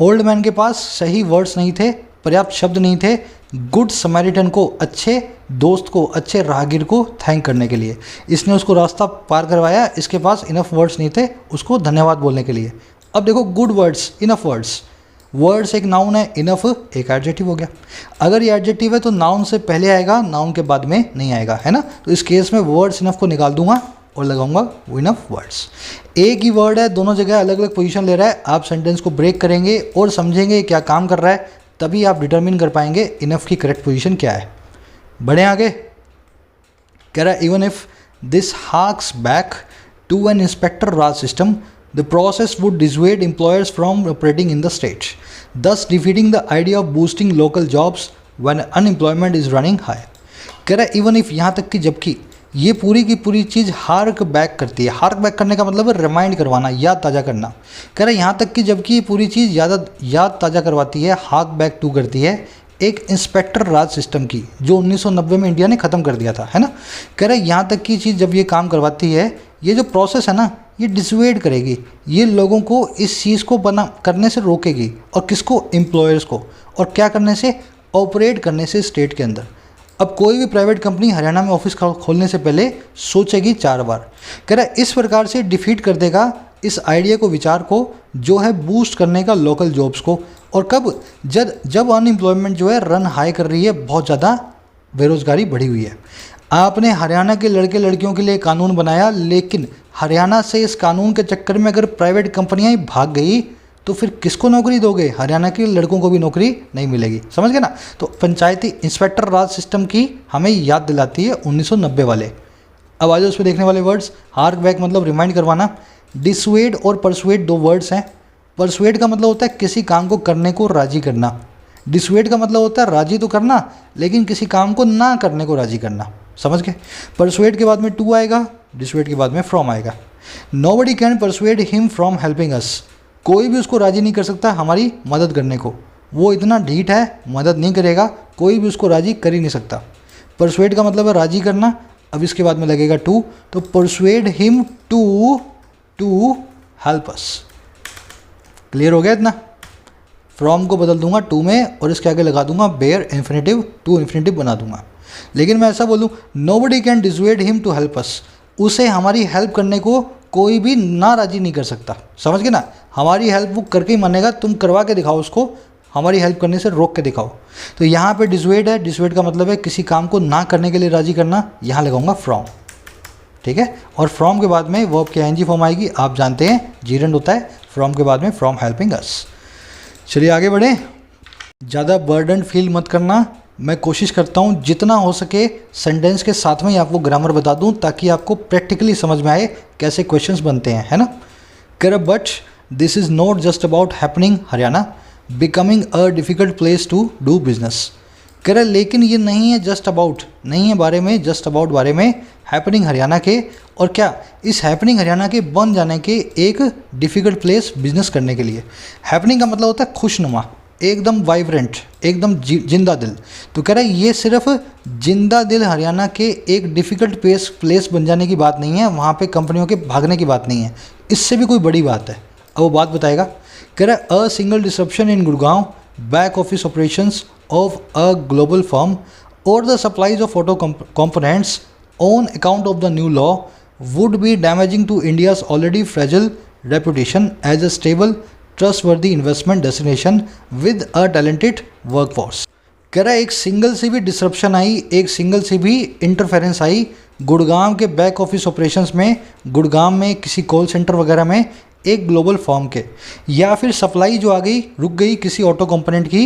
Old man के पास सही वर्ड्स नहीं थे, पर्याप्त शब्द नहीं थे गुड समैरिटन को, अच्छे दोस्त को, अच्छे राहगीर को थैंक करने के लिए। इसने उसको रास्ता पार करवाया, इसके पास इनफ वर्ड्स नहीं थे उसको धन्यवाद बोलने के लिए। अब देखो good words, enough words, words एक नाउन है, इनफ एक एडजेक्टिव हो गया। अगर ये एडजेक्टिव है तो नाउन से पहले आएगा, नाउन के बाद में नहीं आएगा, है ना। तो इस केस में वर्ड्स इनफ को निकाल दूंगा और लगाऊंगा इनफ वर्ड्स। एक ही वर्ड है, दोनों जगह अलग अलग पोजीशन ले रहा है। आप सेंटेंस को ब्रेक करेंगे और समझेंगे क्या काम कर रहा है, तभी आप डिटरमिन कर पाएंगे इनफ की करेक्ट पोजीशन क्या है। बढ़े आगे, कह रहा है even if this harks back to an inspector raj system the process would dissuade employers from operating in the state, thus defeating the idea of boosting local jobs when unemployment is running high। कह रहा है even if, यहाँ तक कि जबकि ये पूरी की पूरी चीज़ हार्क बैक करती है। हार्क बैक करने का मतलब है रिमाइंड करवाना, याद ताज़ा करना। कह रहा है यहाँ तक कि जबकि ये पूरी चीज़ याद ताज़ा करवाती है, हार्क बैक टू करती है एक इंस्पेक्टर राज सिस्टम की, जो 1990 में इंडिया ने ख़त्म कर दिया था, है ना। कह रहा है यहाँ तक की चीज़ जब ये काम करवाती है, ये जो प्रोसेस है ना, ये डिसवेड करेगी, ये लोगों को इस चीज़ को करने से रोकेगी। और किसको? एम्प्लॉयर्स को। और क्या करने से? ऑपरेट करने से स्टेट के अंदर। अब कोई भी प्राइवेट कंपनी हरियाणा में ऑफिस खोलने से पहले सोचेगी 4 बार। कह रहा है इस प्रकार से डिफीट कर देगा इस आइडिया को, विचार को, जो है बूस्ट करने का लोकल जॉब्स को। और कब? जब अनएम्प्लॉयमेंट जो है रन हाई कर रही है, बहुत ज़्यादा बेरोज़गारी बढ़ी हुई है। आपने हरियाणा के लड़के लड़कियों के लिए कानून बनाया, लेकिन हरियाणा से इस कानून के चक्कर में अगर प्राइवेट कंपनियां ही भाग गई तो फिर किसको नौकरी दोगे? हरियाणा के लड़कों को भी नौकरी नहीं मिलेगी। समझ गए ना। तो पंचायती इंस्पेक्टर राज सिस्टम की हमें याद दिलाती है 1990 वाले। अब आज उस पर देखने वाले वर्ड्स, हार्क बैक मतलब रिमाइंड करवाना, डिसवेड और परसुएड दो वर्ड्स हैं। परसुएड का मतलब होता है किसी काम को करने को राजी करना, डिसवेड का मतलब होता है राजी तो करना लेकिन किसी काम को ना करने को राजी करना। समझ गए। परसुएड के बाद में टू आएगा, डिसवेड के बाद में फ्रॉम आएगा। Nobody can persuade him from helping us. कोई भी उसको राजी नहीं कर सकता हमारी मदद करने को, वो इतना ढीठ है, मदद नहीं करेगा, कोई भी उसको राजी कर ही नहीं सकता। परसुएड का मतलब है राजी करना। अब इसके बाद में लगेगा टू, तो persuade him to help us. Clear हो गया इतना। फ्रॉम को बदल दूंगा टू में और इसके आगे लगा दूंगा बेयर इन्फिनेटिव, टू इन्फिनेटिव बना दूंगा। लेकिन मैं ऐसा बोलूँ, nobody can dissuade him to help us. उसे हमारी हेल्प करने को कोई भी ना राजी नहीं कर सकता। समझ गए ना। हमारी हेल्प वो करके ही मानेगा, तुम करवा के दिखाओ उसको, हमारी हेल्प करने से रोक के दिखाओ। तो यहाँ पे डिसवेड है, डिसवेड का मतलब है किसी काम को ना करने के लिए राजी करना। यहाँ लगाऊंगा फ्रॉम, ठीक है। और फ्रॉम के बाद में वर्ब की आईएनजी फॉर्म आएगी, आप जानते हैं जीरेंड होता है फ्रॉम के बाद में, फ्रॉम हेल्पिंग अस। चलिए आगे बढ़ें। ज़्यादा बर्डन फील मत करना। मैं कोशिश करता हूँ जितना हो सके सेंटेंस के साथ में ही आपको ग्रामर बता दूँ, ताकि आपको प्रैक्टिकली समझ में आए कैसे क्वेश्चंस बनते हैं, है ना। कर but this is not just about happening Haryana becoming a difficult place to do business. कह रहा है लेकिन ये नहीं है जस्ट अबाउट, नहीं है बारे में जस्ट अबाउट बारे में हैपनिंग हरियाणा के, और क्या इस हैपनिंग हरियाणा के बन जाने के एक डिफ़िकल्ट प्लेस बिजनेस करने के लिए। हैपनिंग का मतलब होता है खुशनुमा, एकदम वाइब्रेंट, एकदम जिंदा दिल। तो कह रहा है ये सिर्फ जिंदा दिल हरियाणा के एक डिफ़िकल्ट प्लेस बन जाने की बात नहीं है, वहाँ पे कंपनियों के भागने की बात नहीं है, इससे भी कोई बड़ी बात है। अब वो बात बताएगा। कह रहा है a single disruption in Gurgaon back office operations of a global firm or the supplies of auto components on account of the new law would be damaging to India's already fragile reputation as a stable, trustworthy investment destination with a talented workforce। कह रहा है एक single से भी disruption आई, एक single से भी interference आई गुड़गांव के बैक ऑफिस ऑपरेशंस में, गुड़गांव में किसी कॉल सेंटर वगैरह में एक ग्लोबल फर्म के, या फिर सप्लाई जो आ गई रुक गई किसी ऑटो कंपोनेंट की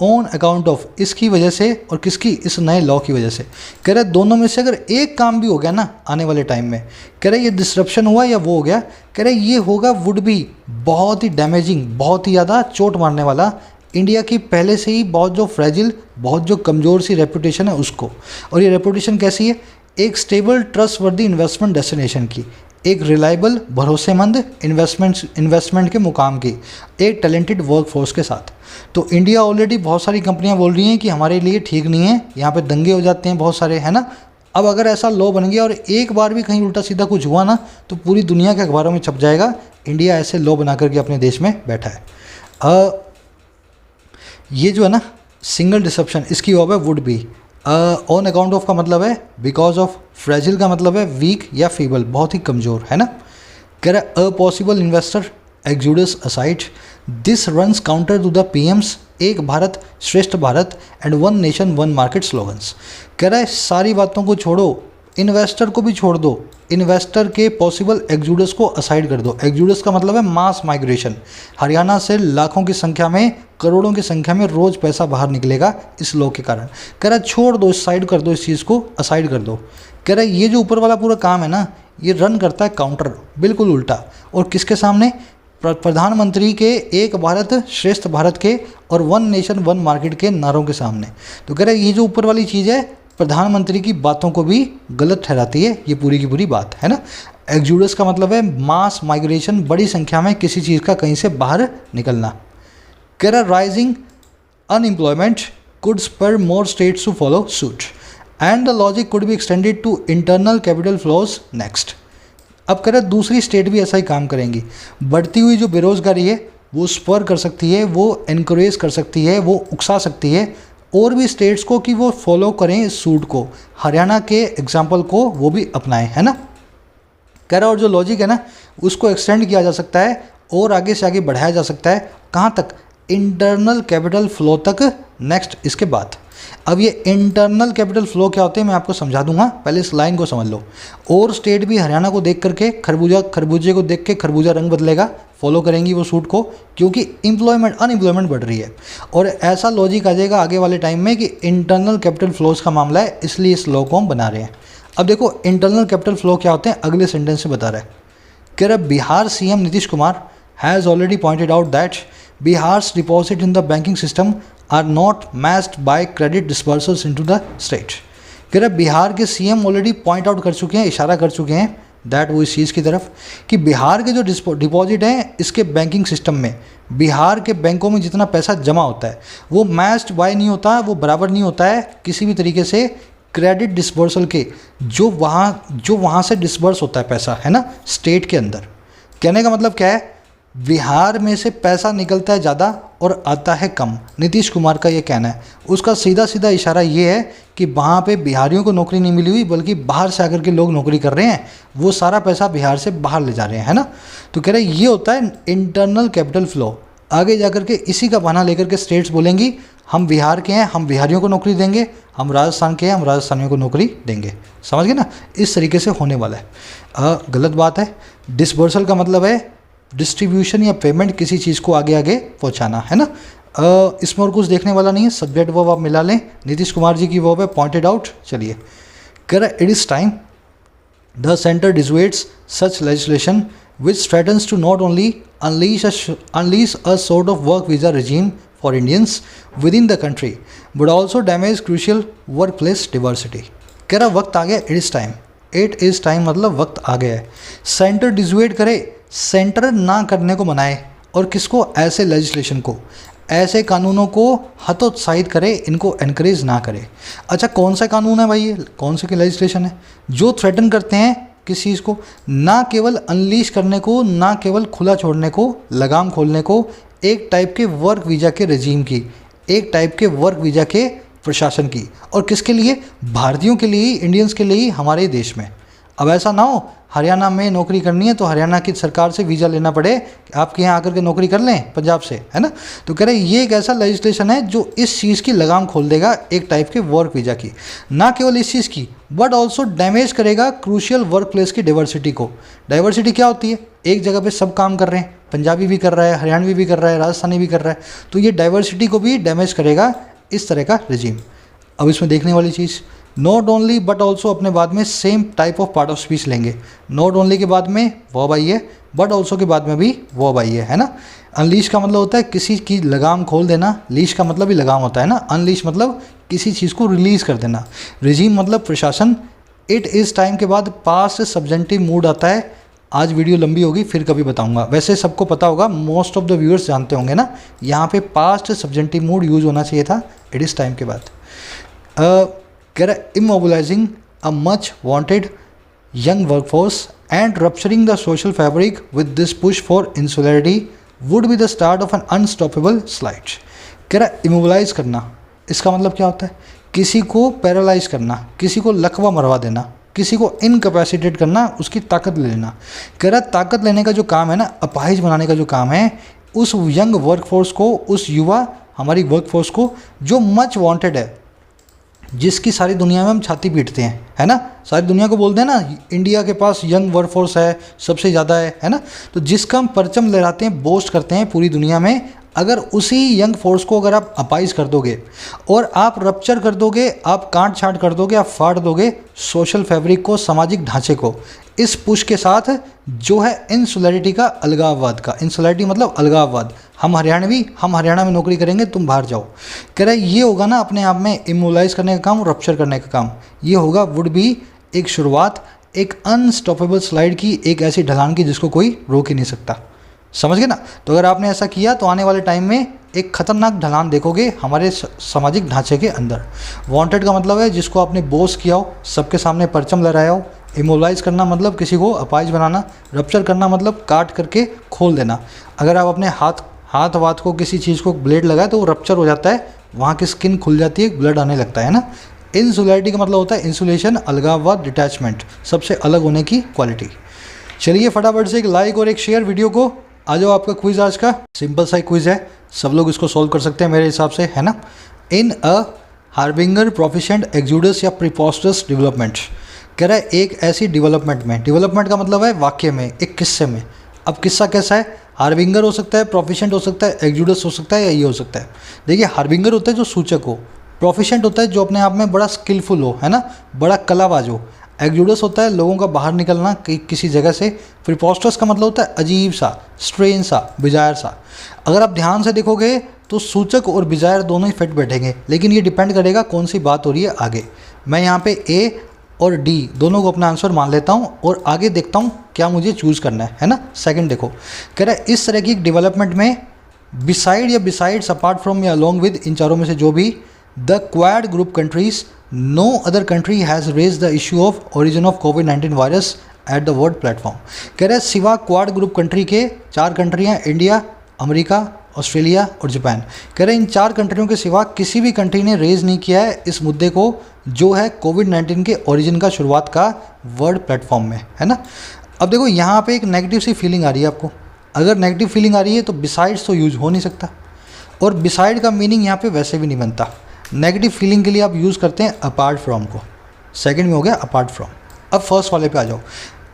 ऑन अकाउंट ऑफ, इसकी वजह से और किसकी, इस नए लॉ की वजह से। कह रहे दोनों में से अगर एक काम भी हो गया ना आने वाले टाइम में, कह रहे ये डिसरप्शन हुआ या वो हो गया, कह रहे ये होगा वुड बी बहुत ही डैमेजिंग, बहुत ही ज़्यादा चोट मारने वाला इंडिया की पहले से ही बहुत जो फ्रेजिल, बहुत जो कमज़ोर सी रेपुटेशन है उसको। और ये रेपुटेशन कैसी है, एक स्टेबल ट्रस्टवर्दी इन्वेस्टमेंट डेस्टिनेशन की, एक रिलायबल भरोसेमंद इन्वेस्टमेंट के मुकाम की, एक टैलेंटेड वर्कफोर्स के साथ। तो इंडिया ऑलरेडी बहुत सारी कंपनियां बोल रही हैं कि हमारे लिए ठीक नहीं है, यहाँ पे दंगे हो जाते हैं बहुत सारे, है ना। अब अगर ऐसा लॉ बन गया और एक बार भी कहीं उल्टा सीधा कुछ हुआ ना तो पूरी दुनिया के अखबारों में छप जाएगा इंडिया ऐसे लॉ बना करके अपने देश में बैठा है। ये जो है ना सिंगल डिसरप्शन, इसकी जॉब है would be. On account of का मतलब है बिकॉज ऑफ, फ्रेजिल का मतलब है वीक या फीबल, बहुत ही कमज़ोर, है ना। कह रहा है a possible investor exodus aside this runs counter to the PM's Ek Bharat Shreshtha Bharat and one nation one market slogans. कह रहा है सारी बातों को छोड़ो, इन्वेस्टर को भी छोड़ दो, इन्वेस्टर के पॉसिबल एक्जूडस को असाइड कर दो। एक्जूडस का मतलब है मास माइग्रेशन, हरियाणा से लाखों की संख्या में, करोड़ों की संख्या में रोज़ पैसा बाहर निकलेगा इस लॉ के कारण। कह रहा है छोड़ दो, साइड कर दो, इस चीज़ को असाइड कर दो। कह रहा है ये जो ऊपर वाला पूरा काम है ना, ये रन करता है काउंटर, बिल्कुल उल्टा, और किसके सामने, प्रधानमंत्री के एक भारत श्रेष्ठ भारत के और वन नेशन वन मार्केट के नारों के सामने। तो कह रहा है ये जो ऊपर वाली चीज़ है प्रधानमंत्री की बातों को भी गलत ठहराती है ये पूरी की पूरी बात, है ना। एक्जूडस का मतलब है मास माइग्रेशन, बड़ी संख्या में किसी चीज़ का कहीं से बाहर निकलना। कह रहा rising unemployment could spur more states to follow suit and the logic could be extended to internal capital flows next. अब कह रहे दूसरी स्टेट भी ऐसा ही काम करेंगी, बढ़ती हुई जो बेरोज़गारी है वो स्पर कर सकती है, वो इनकरेज कर सकती है, वो उकसा सकती है और भी स्टेट्स को कि वो फॉलो करें इस सूट को, हरियाणा के एग्जाम्पल को वो भी अपनाएं, है ना। कह रहा और जो लॉजिक है ना उसको एक्सटेंड किया जा सकता है और आगे से आगे बढ़ाया जा सकता है, कहाँ तक, इंटरनल कैपिटल फ्लो तक नेक्स्ट इसके बाद। अब ये इंटरनल कैपिटल फ्लो क्या होते हैं मैं आपको समझा दूंगा, पहले इस लाइन को समझ लो। और स्टेट भी हरियाणा को देख करके खरबूजे को देख के खरबूजा रंग बदलेगा, फॉलो करेंगी वो सूट को, क्योंकि अनएम्प्लॉयमेंट बढ़ रही है। और ऐसा लॉजिक आ जाएगा आगे वाले टाइम में कि इंटरनल कैपिटल फ्लोज का मामला है, इसलिए इस लॉ को हम बना रहे हैं। अब देखो इंटरनल कैपिटल फ्लो क्या होते हैं, अगले सेंटेंस से बता रहा है। कह रहा Bihar CM Nitish Kumar has already pointed out that Bihar's deposit in the banking system are not matched by credit disbursals into the state। कह रहा बिहार के सीएम ऑलरेडी पॉइंट आउट कर चुके हैं, इशारा कर चुके हैं दैट वो इस चीज़ की तरफ कि बिहार के जो डिपॉजिट हैं इसके बैंकिंग सिस्टम में, बिहार के बैंकों में जितना पैसा जमा होता है वो मैच्ड बाय नहीं होता, वो बराबर नहीं होता है किसी भी तरीके से क्रेडिट डिसबर्सल के, जो वहाँ से डिसबर्स होता है पैसा, है ना, स्टेट के अंदर। कहने का मतलब क्या है, बिहार में से पैसा निकलता है ज़्यादा और आता है कम, नीतीश कुमार का ये कहना है। उसका सीधा सीधा इशारा ये है कि वहाँ पे बिहारियों को नौकरी नहीं मिली हुई बल्कि बाहर से आकर के लोग नौकरी कर रहे हैं, वो सारा पैसा बिहार से बाहर ले जा रहे हैं, है ना। तो कह रहे ये होता है इंटरनल कैपिटल फ्लो। आगे जा कर के इसी का बहाना लेकर के स्टेट्स बोलेंगी हम बिहार के हैं, हम बिहारियों को नौकरी देंगे, हम राजस्थान के हैं, हम राजस्थानियों को नौकरी देंगे। समझ गए ना, इस तरीके से होने वाला है। गलत बात है। डिसबर्सल का मतलब है डिस्ट्रीब्यूशन या पेमेंट, किसी चीज़ को आगे आगे पहुंचाना, है ना। इसमें और कुछ देखने वाला नहीं है, सब्जेक्ट वर्ब आप मिला लें, नीतीश कुमार जी की वर्ब है पॉइंटेड आउट। चलिए, कह रहा it is time the centre disavows such legislation which threatens to not only unleash a sort of work visa regime for Indians within the country but also damage crucial workplace diversity. कह रहा वक्त आ गया, it is time मतलब वक्त आ गया है। Centre डिजुएट करे, centre ना करने को मनाए, और किसको, ऐसे लेजिस्लेशन को, ऐसे कानूनों को हतोत्साहित करे, इनको एनकरेज ना करे। अच्छा कौन सा कानून है भाई, ये कौन से की लेजिस्लेशन है जो थ्रेटन करते हैं किस चीज़ को, ना केवल अनलीश करने को, ना केवल खुला छोड़ने को, लगाम खोलने को, एक टाइप के वर्क वीज़ा के रेजीम की, एक टाइप के वर्क वीज़ा के प्रशासन की, और किसके लिए, भारतीयों के लिए, इंडियंस के लिए, हमारे देश में। अब ऐसा ना हो हरियाणा में नौकरी करनी है तो हरियाणा की सरकार से वीज़ा लेना पड़े कि आपके यहाँ आकर के नौकरी कर लें पंजाब से, है ना। तो कह रहे ये एक ऐसा लेजिस्लेशन है जो इस चीज़ की लगाम खोल देगा, एक टाइप के वर्क वीज़ा की, ना केवल इस चीज़ की बट ऑल्सो डैमेज करेगा क्रूशियल वर्क प्लेस की डाइवर्सिटी को। डाइवर्सिटी क्या होती है, एक जगह पे सब काम कर रहे हैं, पंजाबी भी कर रहा है, हरियाणवी भी कर रहा है, राजस्थानी भी कर रहा है, तो ये डाइवर्सिटी को भी डैमेज करेगा इस तरह का रिजीम। अब इसमें देखने वाली चीज़, नॉट ओनली बट ऑल्सो अपने बाद में same type of part of speech लेंगे। नॉट ओनली के बाद में वर्ब आई है, बट ऑल्सो के बाद में भी वर्ब आई है ना। अनलीश का मतलब होता है किसी की लगाम खोल देना, लीश का मतलब भी लगाम होता है ना, अनलीश मतलब किसी चीज़ को रिलीज़ कर देना, रिजीम मतलब प्रशासन। इट इज़ टाइम के बाद पास्ट सब्जेंटिव मूड आता है। आज वीडियो लंबी होगी, फिर कभी बताऊंगा। वैसे सबको पता होगा, मोस्ट ऑफ द व्यूअर्स जानते होंगे ना, यहाँ पे पास्ट सब्जेंटिव मूड यूज होना चाहिए था इट इज़ टाइम के बाद। कह रहा immobilising a much wanted young workforce and rupturing the social fabric with this push for insularity would be the start of an unstoppable slide. कह रहा immobilise करना, इसका मतलब क्या होता है, किसी को पैरालाइज करना, किसी को लकवा मरवा देना, किसी को इनकैपेसिटेट करना, उसकी ताकत ले लेना। कह रहा ताकत लेने का जो काम है ना, अपाहिज बनाने का जो काम है, उस यंग वर्कफोर्स को, उस युवा हमारी वर्कफोर्स को जो मच वांटेड है, जिसकी सारी दुनिया में हम छाती पीटते हैं, है ना, सारी दुनिया को बोलते हैं ना इंडिया के पास यंग वर्कफोर्स है, सबसे ज़्यादा है ना, तो जिसका हम परचम लहराते हैं, बोस्ट करते हैं पूरी दुनिया में, अगर उसी यंग फोर्स को अगर आप अपाइज कर दोगे और आप रप्चर कर दोगे, आप काट छाट कर दोगे, आप फाड़ दोगे सोशल फैब्रिक को, सामाजिक ढांचे को, इस पुश के साथ जो है इंसुलरिटी का, अलगाववाद का, इंसुलरिटी मतलब अलगाववाद, हम हरियाणवी, हम हरियाणा में नौकरी करेंगे, तुम बाहर जाओ। कह रहा है ये होगा ना अपने आप में इमोलाइज करने का काम, रप्चर करने का काम, ये होगा वुड बी एक शुरुआत, एक अनस्टॉपेबल स्लाइड की, एक ऐसी ढलान की जिसको कोई रोक ही नहीं सकता। समझ गए ना। तो अगर आपने ऐसा किया तो आने वाले टाइम में एक खतरनाक ढलान देखोगे हमारे सामाजिक ढांचे के अंदर। वांटेड का मतलब है जिसको आपने बोस किया हो, सबके सामने परचम लहराया हो। इमोलाइज करना मतलब किसी को अपाइज बनाना। रप्चर करना मतलब काट करके खोल देना। अगर आप अपने हाथ वाथ को किसी चीज़ को ब्लेड लगाए तो वो रप्चर हो जाता है, वहाँ की स्किन खुल जाती है, ब्लड आने लगता है ना। इंसुलरिटी का मतलब होता है इंसुलेशन, अलगाववाद, डिटैचमेंट, सबसे अलग होने की क्वालिटी। चलिए फटाफट से एक लाइक और एक शेयर वीडियो को। आ जाओ, आपका क्विज आज का सिंपल सा क्विज है, सब लोग इसको सॉल्व कर सकते हैं मेरे हिसाब से, है ना। इन अ हार्बिंगर प्रोफिशिएंट एक्जूडस या प्रीपोस्टरस डेवलपमेंट, कह रहा है एक ऐसी डेवलपमेंट में, डेवलपमेंट का मतलब है वाक्य में, एक किस्से में। अब किस्सा कैसा है, हार्बिंगर हो सकता है, प्रोफिशिएंट हो सकता है, एक्जूडस हो सकता है, या ये हो सकता है। देखिए हार्बिंगर होता है जो सूचक हो, प्रोफिशिएंट होता है जो अपने आप में बड़ा स्किलफुल हो, है ना, बड़ा कलाबाज हो। एक्जूडस होता है लोगों का बाहर निकलना किसी जगह से। प्रीपोस्टरस का मतलब होता है अजीब सा, स्ट्रेन सा, बिजायर सा। अगर आप ध्यान से देखोगे तो सूचक और बिजायर दोनों ही फिट बैठेंगे, लेकिन ये डिपेंड करेगा कौन सी बात हो रही है आगे। मैं यहाँ पे ए और डी दोनों को अपना आंसर मान लेता हूँ और आगे देखता हूँ क्या मुझे चूज़ करना है ना। सेकंड देखो, कह रहा है इस तरह की एक डेवलपमेंट में बिसाइड या बिसाइड्स, अपार्ट फ्रॉम या अलॉन्ग विद, इन चारों में से जो भी, the quad group countries, no other country has raised the issue of origin of COVID-19 virus at the world platform। कह रहे सिवा क्वाड ग्रुप कंट्री के 4 कंट्रियाँ, इंडिया, अमेरिका, ऑस्ट्रेलिया और जापान। कह रहे इन 4 कंट्रियों के सिवा किसी भी कंट्री ने रेज नहीं किया है इस मुद्दे को, जो है कोविड-19 के ओरिजिन का, शुरुआत का, वर्ल्ड प्लेटफॉर्म में, है ना। अब देखो यहाँ पे एक नेगेटिव सी फीलिंग आ रही है आपको। अगर नेगेटिव फीलिंग आ रही है तो बिसाइड्स तो यूज हो नहीं सकता, और बिसाइड का मीनिंग यहाँ पे वैसे भी नहीं बनता। नेगेटिव फीलिंग के लिए आप यूज़ करते हैं अपार्ट फ्रॉम को। सेकंड में हो गया अपार्ट फ्रॉम। अब फर्स्ट वाले पे आ जाओ।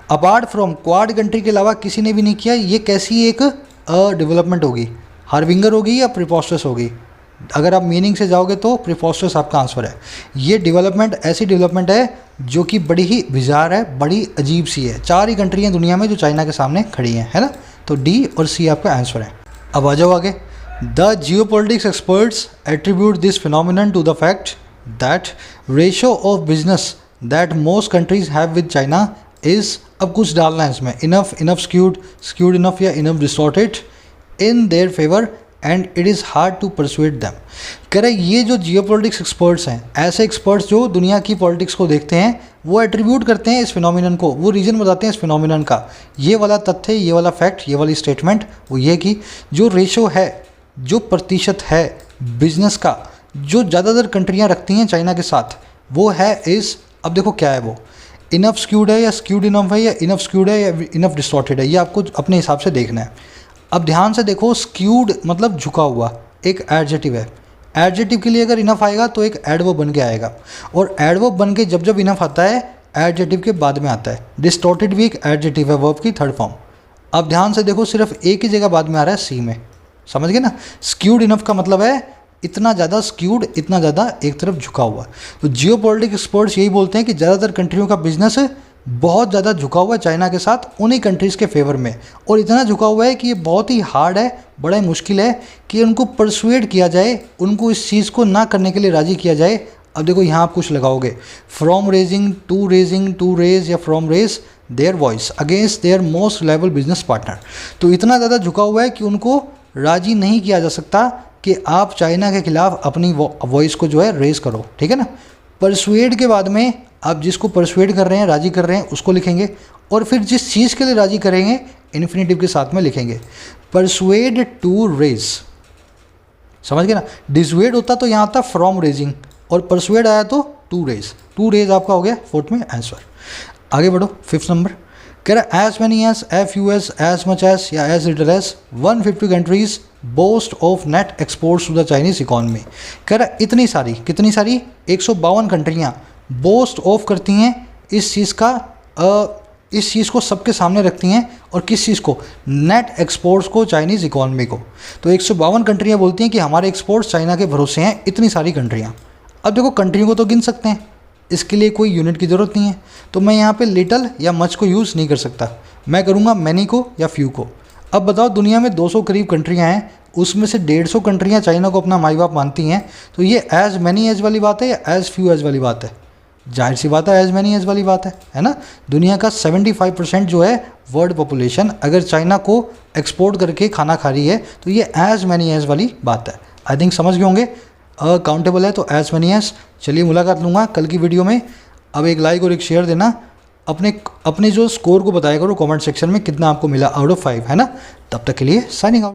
अपार्ट फ्रॉम, क्वाड कंट्री के अलावा किसी ने भी नहीं किया, ये कैसी एक डेवलपमेंट होगी, हार्बिंगर होगी या प्रीपोस्टरस होगी। अगर आप मीनिंग से जाओगे तो प्रीपोस्टरस आपका आंसर है। ये डेवलपमेंट ऐसी डेवलपमेंट है जो कि बड़ी ही बिजार है, बड़ी अजीब सी है। 4 ही कंट्रियाँ दुनिया में जो चाइना के सामने खड़ी हैं, है ना। तो डी और सी आपका आंसर है। अब आ जाओ आगे। The geopolitics experts attribute this phenomenon to the fact that ratio of business that most countries have with China is, अब कुछ डालना है इसमें, enough skewed enough या enough distorted in their favor and it is hard to persuade them. कह रहे ये जो जियोपॉलिटिक्स एक्सपर्ट्स हैं, ऐसे एक्सपर्ट्स जो दुनिया की पॉलिटिक्स को देखते हैं, वो एट्रीब्यूट करते हैं इस फिनोमिनन को, वो रीज़न बताते हैं इस फिनोमिनन का। ये वाला तथ्य, ये वाला फैक्ट, ये वाली स्टेटमेंट वो ये कि जो रेशो है, जो प्रतिशत है बिजनेस का जो ज़्यादातर कंट्रियाँ रखती हैं चाइना के साथ, वो है इस, अब देखो क्या है वो, इनफ स्क्यूड है या स्क्यूड इनफ है या इनफ स्क्यूड है या इनफ डिस्टॉर्टेड है, ये आपको अपने हिसाब से देखना है। अब ध्यान से देखो, स्क्यूड मतलब झुका हुआ, एक एडजेटिव है। एडजेटिव के लिए अगर इनफ आएगा तो एक एडवर्ब बन के आएगा, और एडवर्ब बन के जब जब इनफ आता है एडजेटिव के बाद में आता है। डिस्टॉर्टेड भी एक एडजेटिव है, वर्ब की थर्ड फॉर्म। अब ध्यान से देखो, सिर्फ एक ही जगह बाद में आ रहा है, सी में, समझ गए ना। स्क्यूड इनफ का मतलब है इतना ज़्यादा स्क्यूड, इतना ज़्यादा एक तरफ झुका हुआ। तो जियोपॉलिटिक्स एक्सपर्ट्स यही बोलते हैं कि ज़्यादातर कंट्रियों का बिजनेस बहुत ज़्यादा झुका हुआ है चाइना के साथ, उन्हीं कंट्रीज़ के फेवर में, और इतना झुका हुआ है कि ये बहुत ही हार्ड है, बड़ा ही मुश्किल है कि उनको परसुएड किया जाए, उनको इस चीज़ को ना करने के लिए राज़ी किया जाए। अब देखो यहाँ आप कुछ लगाओगे, फ्रॉम रेजिंग टू रेज या from raise their voice against their most reliable business partner. तो इतना ज़्यादा झुका हुआ है कि उनको राज़ी नहीं किया जा सकता कि आप चाइना के खिलाफ अपनी वॉइस को जो है रेज करो, ठीक है ना। परसुएड के बाद में आप जिसको परसुएड कर रहे हैं, राज़ी कर रहे हैं, उसको लिखेंगे, और फिर जिस चीज़ के लिए राज़ी करेंगे इन्फिनेटिव के साथ में लिखेंगे, परसुएड टू रेज, समझ गए ना। डिसुएड होता तो यहाँ था फ्रॉम रेजिंग, और परसुएड आया तो टू रेज आपका हो गया फोर्थ में आंसर। आगे बढ़ो, फिफ्थ नंबर कह रहा as many as FUS as much as या as little as 150 countries boast of net exports to the Chinese economy. कह रहा इतनी सारी, कितनी सारी, 152 कंट्रियाँ बोस्ट ऑफ करती हैं इस चीज़ का, इस चीज़ को सबके सामने रखती हैं, और किस चीज़ को, नेट एक्सपोर्ट्स को, चाइनीज़ इकॉनमी को। तो 152 कंट्रियाँ बोलती हैं कि हमारे एक्सपोर्ट्स चाइना के भरोसे हैं, इतनी सारी कंट्रियाँ। अब देखो कंट्रियों को तो गिन सकते हैं, इसके लिए कोई यूनिट की ज़रूरत नहीं है, तो मैं यहाँ पे लिटल या मच को यूज़ नहीं कर सकता, मैं करूँगा मैनी को या फ्यू को। अब बताओ, दुनिया में 200 करीब कंट्रियाँ हैं, उसमें से 150 कंट्रियाँ चाइना को अपना माई बाप मानती हैं, तो ये एज मैनी एज वाली बात है या एज फ्यू एज वाली बात है? जाहिर सी बात है एज मैनी एज वाली बात है ना। दुनिया का 75% जो है वर्ल्ड पॉपुलेशन अगर चाइना को एक्सपोर्ट करके खाना खा रही है, तो ये एज मैनी एज वाली बात है। आई थिंक समझ गए होंगे, काउंटेबल है तो एज मैनी एज। चलिए मुलाकात लूँगा कल की वीडियो में। अब एक लाइक और एक शेयर देना, अपने जो स्कोर को बताया करो कमेंट सेक्शन में कितना आपको मिला आउट ऑफ 5, है ना। तब तक के लिए साइनिंग आउट।